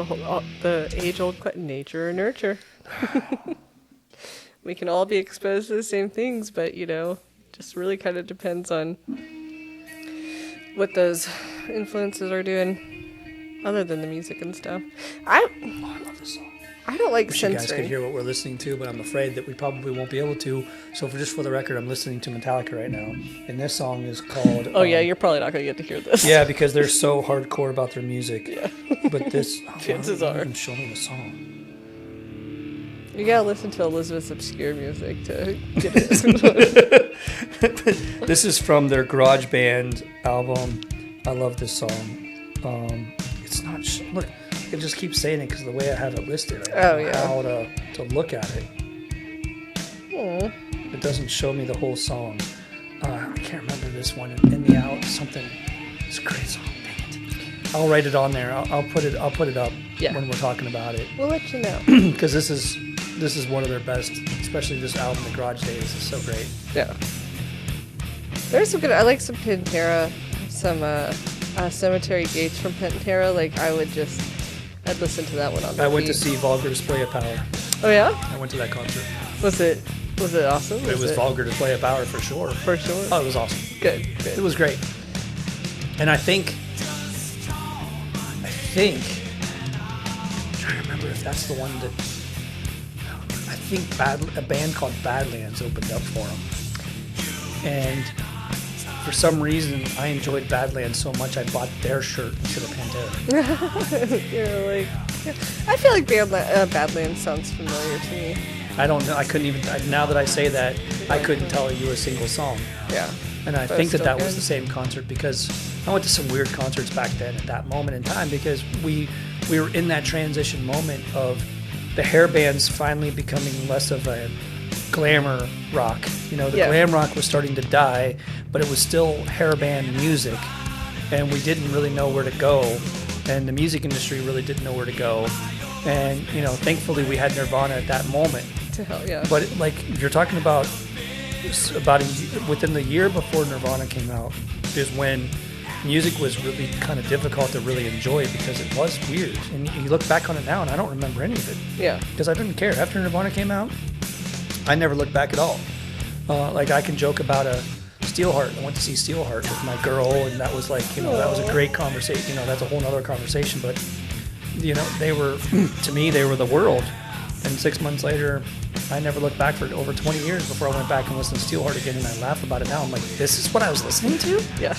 the age-old nature or nurture. We can all be exposed to the same things, but, just really kind of depends on what those influences are doing other than the music and stuff. I love this song. I don't like Wish you guys censoring. could hear what we're listening to, but I'm afraid that we probably won't be able to. So for the record, I'm listening to Metallica right now, and this song is called... Oh, yeah, you're probably not going to get to hear this. Yeah, because they're so hardcore about their music. Yeah. But this... Chances are. Show me the song. You gotta listen to Elizabeth's obscure music to get it. This is from their Garage Band album. I love this song. It's not... Look, I can just keep saying it because the way I have it listed, I don't know how to look at it. It doesn't show me the whole song. I can't remember this one. In the Out, something... It's a great song. Dang it. I'll write it on there. I'll put it up when we're talking about it. We'll let you know. Because this is one of their best, especially this album, The Garage Days, is so great. Yeah. There's some good... I like some Pantera, some Cemetery Gates from Pantera. Like, I'd listen to that one on the I went to see Vulgar Display of Power. Oh, yeah? I went to that concert. Was it awesome? It was Vulgar Display of Power for sure. For sure? Oh, it was awesome. Good. It was great. And I think... I'm trying to remember if that's the one that... I think a band called Badlands opened up for him. And for some reason, I enjoyed Badlands so much I bought their shirt instead of Pantera. You're like... Yeah. I feel like Badlands sounds familiar to me. I don't know. I couldn't even... Now that I say that, I couldn't tell you a single song. Yeah. And I think that was the same concert because I went to some weird concerts back then at that moment in time because we were in that transition moment of the hair bands finally becoming less of a glamour rock. The glam rock was starting to die, but it was still hair band music, and we didn't really know where to go, and the music industry really didn't know where to go. And, thankfully we had Nirvana at that moment. To hell, yeah. But, you're talking about within the year before Nirvana came out is when music was really kind of difficult to really enjoy because it was weird. And you look back on it now and I don't remember any of it. Yeah. Because I didn't care. After Nirvana came out, I never looked back at all. I can joke about a Steelheart. I went to see Steelheart with my girl, and that was that was a great conversation. That's a whole other conversation. But, they were, to me, they were the world. And 6 months later, I never looked back for over 20 years before I went back and listened to Steelheart again, and I laugh about it now. I'm like, this is what I was listening to? Yeah.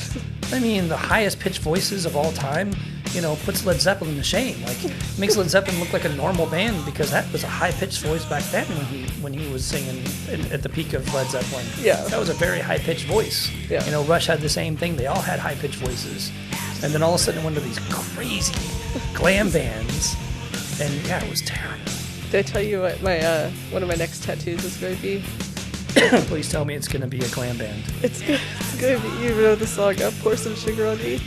I mean, the highest pitched voices of all time, puts Led Zeppelin to shame. Makes Led Zeppelin look like a normal band because that was a high pitched voice back then when he was singing at the peak of Led Zeppelin. Yeah. That was a very high pitched voice. Yeah. Rush had the same thing. They all had high pitched voices. And then all of a sudden it went to these crazy glam bands, and yeah, it was terrible. Did I tell you what my one of my next tattoos is going to be? Please tell me it's going to be a glam band. It's going to be, the song Pour Some Sugar on Me.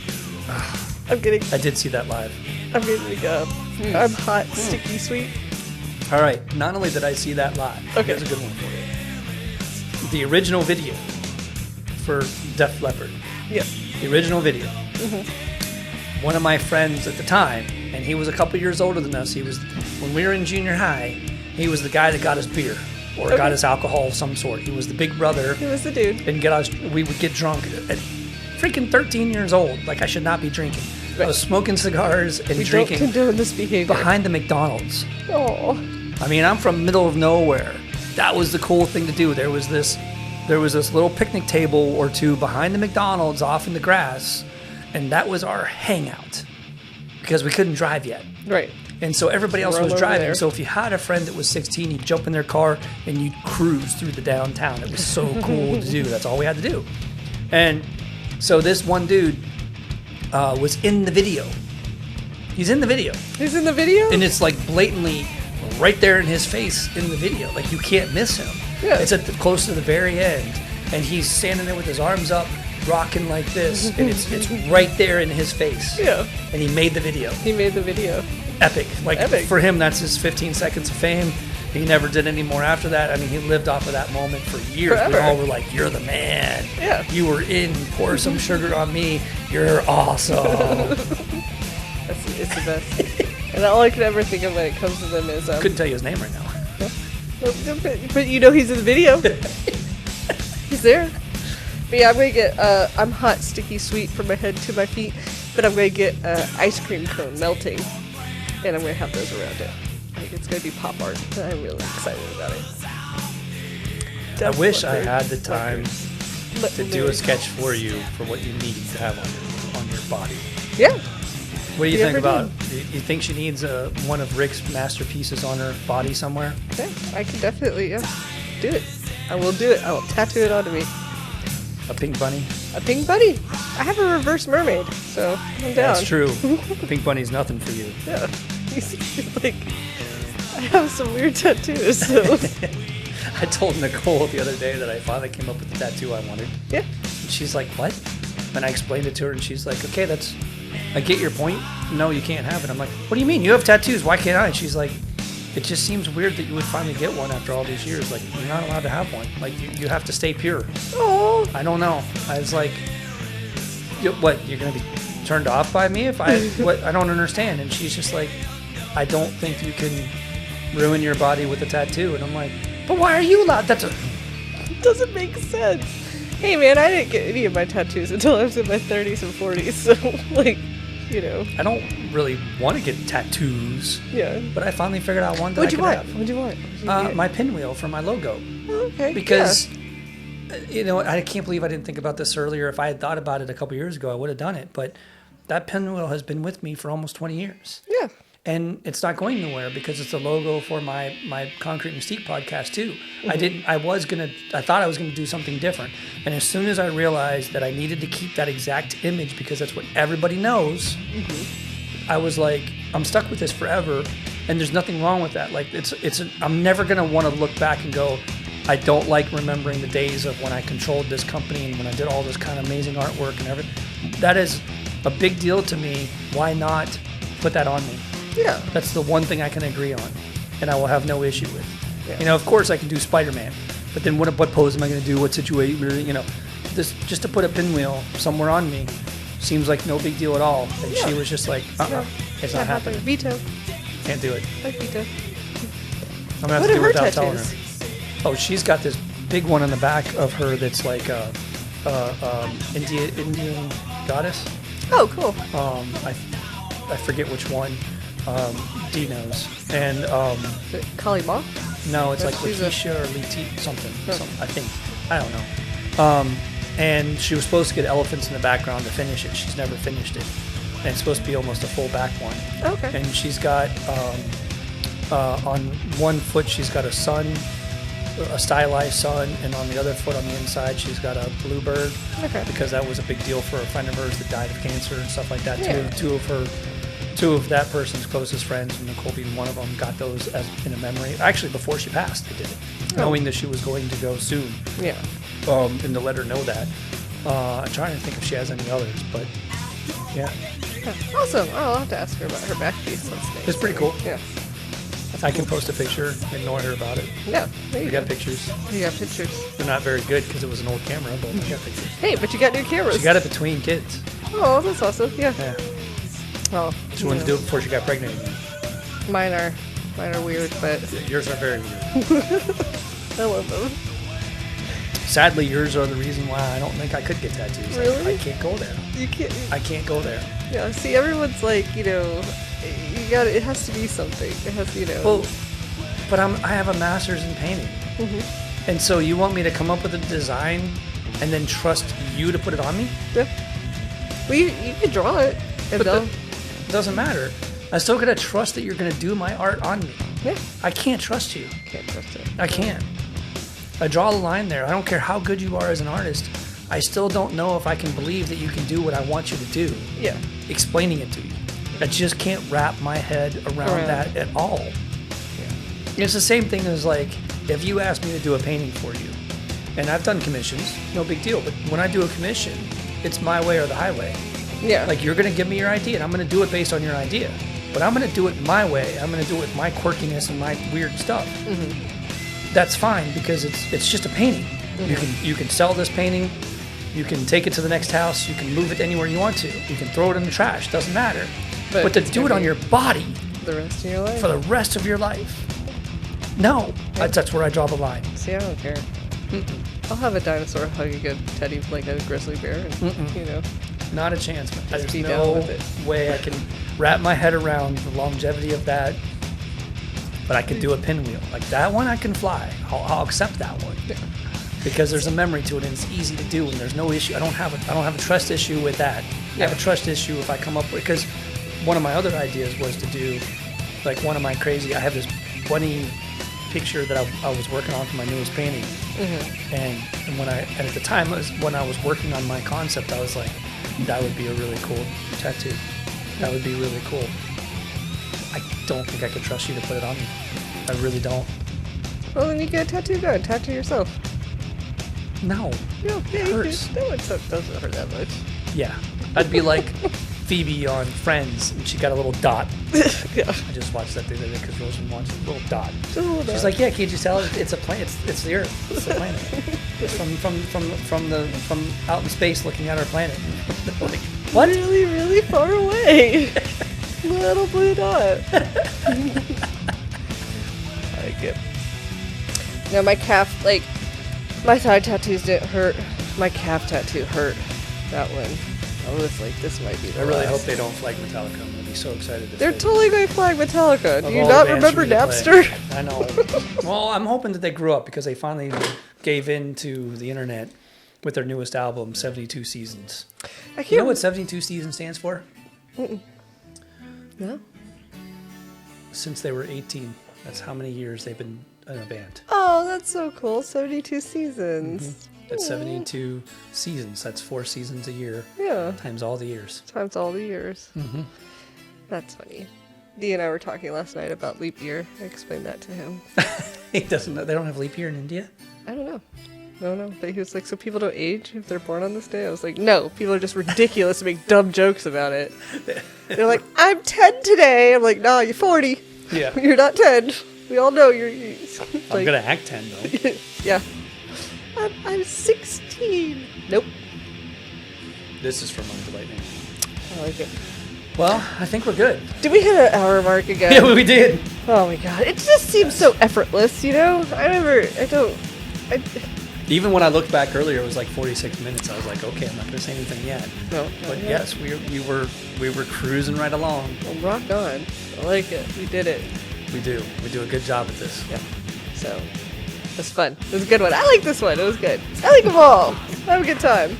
I'm getting that live. I'm getting I'm hot, sticky, sweet. All right. Not only did I see that live, Okay. here's a good one for you. The original video for Def Leppard. Yeah. The original video. One of my friends at the time, and he was a couple years older than us. He was, when we were in junior high, he was the guy that got us beer or got us alcohol of some sort. He was the big brother. He was the dude. And we would get drunk at freaking 13 years old. Like I should not be drinking. I was smoking cigars and drinking don't condone this behavior. behind the McDonald's. Oh. I mean, I'm from middle of nowhere. That was the cool thing to do. There was this little picnic table or two behind the McDonald's off in the grass, and that was our hangout because we couldn't drive yet. Right. And so everybody else Roll was over driving. there. So if you had a friend that was 16, you'd jump in their car and you'd cruise through the downtown. It was so cool to do. That's all we had to do. And so this one dude was in the video. He's in the video. He's in the video? And it's like blatantly right there in his face in the video. Like you can't miss him. Yeah. It's close to the very end. And he's standing there with his arms up, rocking like this. And it's right there in his face. Yeah. And he made the video. He made the video. Epic. Like Epic. for him, that's his 15 seconds of fame. He never did any more after that. I mean, he lived off of that moment for years. Forever. We all were like, "You're the man. Yeah. You were in. Pour some sugar on me. You're awesome." It's the best. And all I can ever think of when it comes to them is Couldn't tell you his name right now. but you know he's in the video. He's there. But yeah, I'm gonna get I'm hot, sticky, sweet from my head to my feet, but I'm gonna get ice cream cone melting, and I'm gonna have those around it. I think it's gonna be pop art. I'm really excited about it. I wish I had the time But to do a sketch for you for what you need to have on your body. Yeah. What do you You think ever about? You think she needs one of Rick's masterpieces on her body somewhere? Yeah, I can definitely do it. I will do it. I will tattoo it onto me. A pink bunny? A pink bunny. I have a reverse mermaid, so I'm down. That's true. A pink bunny's nothing for you. Yeah. Like, I have some weird tattoos, so. I told Nicole the other day that I finally came up with the tattoo I wanted. Yeah. And she's like, "What?" And I explained it to her, and she's like, "Okay, I get your point. No, you can't have it." I'm like, "What do you mean? You have tattoos. Why can't I?" And she's like, "It just seems weird that you would finally get one after all these years. Like, you're not allowed to have one. Like, you have to stay pure." Oh. I don't know. I was like, "What? You're gonna be turned off by me if I? What? I don't understand." And she's just like, "I don't think you can ruin your body with a tattoo." And I'm like, "But why are you allowed? Doesn't make sense. Hey, man, I didn't get any of my tattoos until I was in my 30s and 40s, so, like, you know. I don't really want to get tattoos." Yeah. But I finally figured out one that What'd you I want? could have. What'd you want? What'd you get? My pinwheel for my logo. Oh, okay. Because, I can't believe I didn't think about this earlier. If I had thought about it a couple years ago, I would have done it. But that pinwheel has been with me for almost 20 years. Yeah. And it's not going nowhere because it's the logo for my Concrete Mystique podcast too. Mm-hmm. I thought I was gonna do something different. And as soon as I realized that I needed to keep that exact image because that's what everybody knows, I was like, I'm stuck with this forever, and there's nothing wrong with that. Like I'm never gonna want to look back and go, I don't like remembering the days of when I controlled this company and when I did all this kind of amazing artwork and everything. That is a big deal to me. Why not put that on me? Yeah. That's the one thing I can agree on, and I will have no issue with. Yeah. Of course I can do Spider-Man, but then what pose am I going to do? What situation? This just to put a pinwheel somewhere on me seems like no big deal at all. And she was just like, it's not happening. Veto. Can't do it. Like veto. I'm gonna have What to are do it her without telling her. tattoos? Oh, she's got this big one on the back of her that's like Indian goddess. Oh, cool. I forget which one. Dee knows. And Is it Kali Ma? no, it's like She's Lakeisha or Leti something. I think. I don't know. And she was supposed to get elephants in the background to finish it. She's never finished it. And it's supposed to be almost a full back one. Okay. And she's got on one foot she's got a sun, a stylized sun, and on the other foot on the inside she's got a bluebird. Okay. Because that was a big deal for a friend of hers that died of cancer and stuff like that. Yeah. Two of that person's closest friends, and Nicole being one of them, got those as in a memory. Actually, before she passed, they did it, knowing that she was going to go soon. Yeah. And to let her know that. I'm trying to think if she has any others, but yeah. Yeah. Awesome. Oh, I'll have to ask her about her back piece. That's nice. It's pretty cool. Yeah. I can post a picture, ignore her about it. Yeah. There you We go. got pictures. You got pictures. They're not very good because it was an old camera, but we got pictures. Hey, but you got new cameras. She got it between kids. Oh, that's awesome. Yeah. Yeah. Well, She wanted to do it before she got pregnant again. Mine are weird, but Yours are very weird. I love them. Sadly, yours are the reason why I don't think I could get tattoos. Really? I can't go there. You can't. I can't go there. Yeah. See, everyone's like, you got it has to be something. It has, Well, but I have a master's in painting, and so you want me to come up with a design and then trust you to put it on me? Yeah. Well, you can draw it. And But it doesn't matter. I still gotta trust that you're gonna do my art on me. yeah. I can't trust you. Can't trust it. I can't. I draw the line there. I don't care how good you are as an artist. I still don't know if I can believe that you can do what I want you to do. Yeah. Explaining it to you. I just can't wrap my head around that at all. Yeah. It's the same thing as like if you ask me to do a painting for you, and I've done commissions, no big deal. But when I do a commission, it's my way or the highway. Yeah. Like you're gonna give me your idea, and I'm gonna do it based on your idea. But I'm gonna do it my way. I'm gonna do it with my quirkiness and my weird stuff. That's fine because it's just a painting. You can sell this painting. You can take it to the next house. You can move it anywhere you want to. You can throw it in the trash. Doesn't matter. But to it's do it gonna on be your body the rest of your life. for the rest of your life, no. That's where I draw the line. See, I don't care. I'll have a dinosaur hugging a teddy like a grizzly bear, and Not a chance. There's be down no with it. way I can wrap my head around the longevity of that. But I could do a pinwheel. Like that one I can fly. I'll accept that one. Because there's a memory to it and it's easy to do and there's no issue. I don't have a trust issue with that. I have a trust issue if I come up with, because one of my other ideas was to do like one of my crazy, I have this bunny picture that I was working on for my newest painting. And at the time when I was working on my concept, I was like, that would be a really cool tattoo. That would be really cool. I don't think I could trust you to put it on me. I really don't. Well, then you get a tattoo done. Tattoo yourself. No. Yeah, It hurts. No, it doesn't hurt that much. Yeah. I'd be like Phoebe on Friends, and she got a little dot. Yeah. I just watched that the other day because Rosen wants a little dot. Just a little She's dot. like, yeah, can't you tell? It's a planet. It's the Earth. It's the planet. It's from out in space looking at our planet. Like, what? Really, really far away. Little blue dot. I like it. No, my calf, like, my thigh tattoos didn't hurt. My calf tattoo hurt. That one. I was like, this might be the I really last. hope they don't flag Metallica. I'm going to be so excited. If They're they- totally going to flag Metallica. Do of you all not the bands remember for me to play. Napster? I know. Well, I'm hoping that they grew up because they finally gave in to the internet with their newest album, 72 Seasons. I can't. You know what 72 Seasons stands for? No. Since they were 18. That's how many years they've been in a band. Oh, that's so cool. 72 seasons. That's 72 seasons. That's 4 seasons a year Yeah. times all the years. Times all the years. That's funny. Dee and I were talking last night about leap year. I explained that to him. He doesn't know. They don't have leap year in India? I don't know. No. But he was like, so people don't age if they're born on this day? I was like, no. People are just ridiculous to make dumb jokes about it. They're like, I'm 10 today. I'm like, nah, you're 40. Yeah. You're not 10. We all know you're I'm going to act 10, though. Yeah. I'm 16. Nope. This is from Under the Lightning. I like it. Well, I think we're good. Did we hit an hour mark again? Yeah, we did. Oh my god. It just seems so effortless, you know? Even when I looked back earlier, it was like 46 minutes. I was like, okay, I'm not going to say anything yet. No. But yes, we were cruising right along. Well, rock on. I like it. We did it. We do a good job at this. Yeah. So, it was fun. It was a good one. I like this one. It was good. I like them all. Have a good time.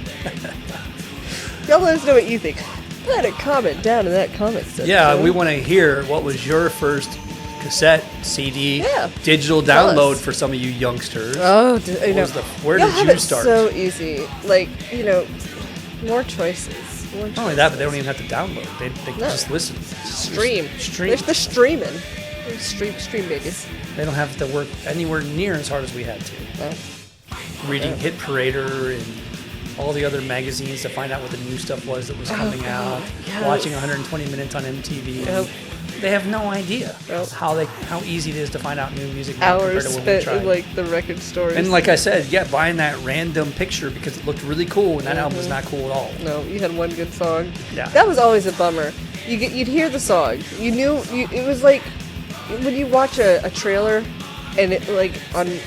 Y'all let us know what you think. Put a comment down in that comment section. Yeah, we want to hear what was your first cassette, CD, digital Tell download us. for some of you youngsters. Oh, Where y'all did have you it start? so easy. Like, more choices. Not only that, but they don't even have to download. They can No. just listen. Stream. Stream. There's the streaming. There's stream babies. They don't have to work anywhere near as hard as we had to. No. Reading Hit Parader and all the other magazines to find out what the new stuff was that was coming out. yes. Watching 120 Minutes on MTV. Yep. They have no idea Yep. how easy it is to find out new music now Hours compared to when we spent tried. in like the record stores. And like I said, yeah, buying that random picture because it looked really cool, and that album was not cool at all. No, you had one good song. Yeah. That was always a bummer. You'd hear the song. You knew it was like when you watch a trailer, and it like and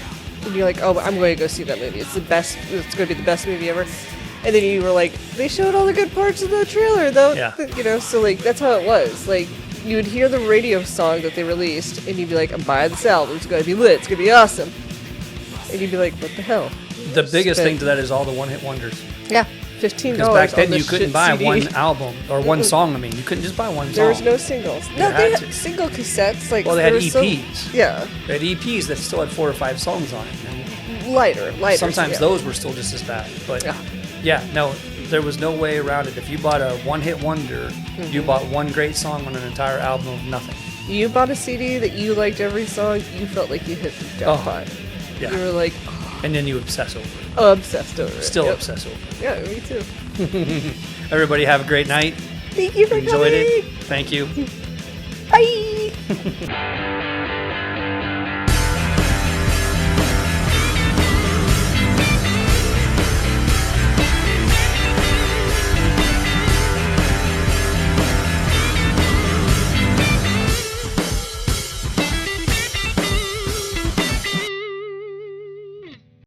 you're like, oh, I'm going to go see that movie. It's the best. It's going to be the best movie ever. And then you were like, they showed all the good parts of the trailer, though. Yeah. You know, so like that's how it was. Like you would hear the radio song that they released, and you'd be like, I'm buying this album. It's going to be lit. It's going to be awesome. And you'd be like, what the hell? The biggest thing to that is all the one-hit wonders. Yeah. $15. Because back then on you this couldn't shit buy CD. one album or one song. I mean, you couldn't just buy one song. There was no singles. No, had they had to. single cassettes. Like Well, they had there was some- EPs. yeah, They had EPs that still had 4 or 5 songs on it. And lighter. sometimes yeah. those were still just as bad. But yeah, no, there was no way around it. If you bought a one-hit wonder, you bought one great song on an entire album of nothing. You bought a CD that you liked every song. You felt like you hit the jackpot. Yeah. You were like And then you obsess over it. obsessed over it. Still Yep. obsess over it. Yeah, me too. Everybody have a great night. Thank you for Enjoyed coming. it. Thank you. Bye.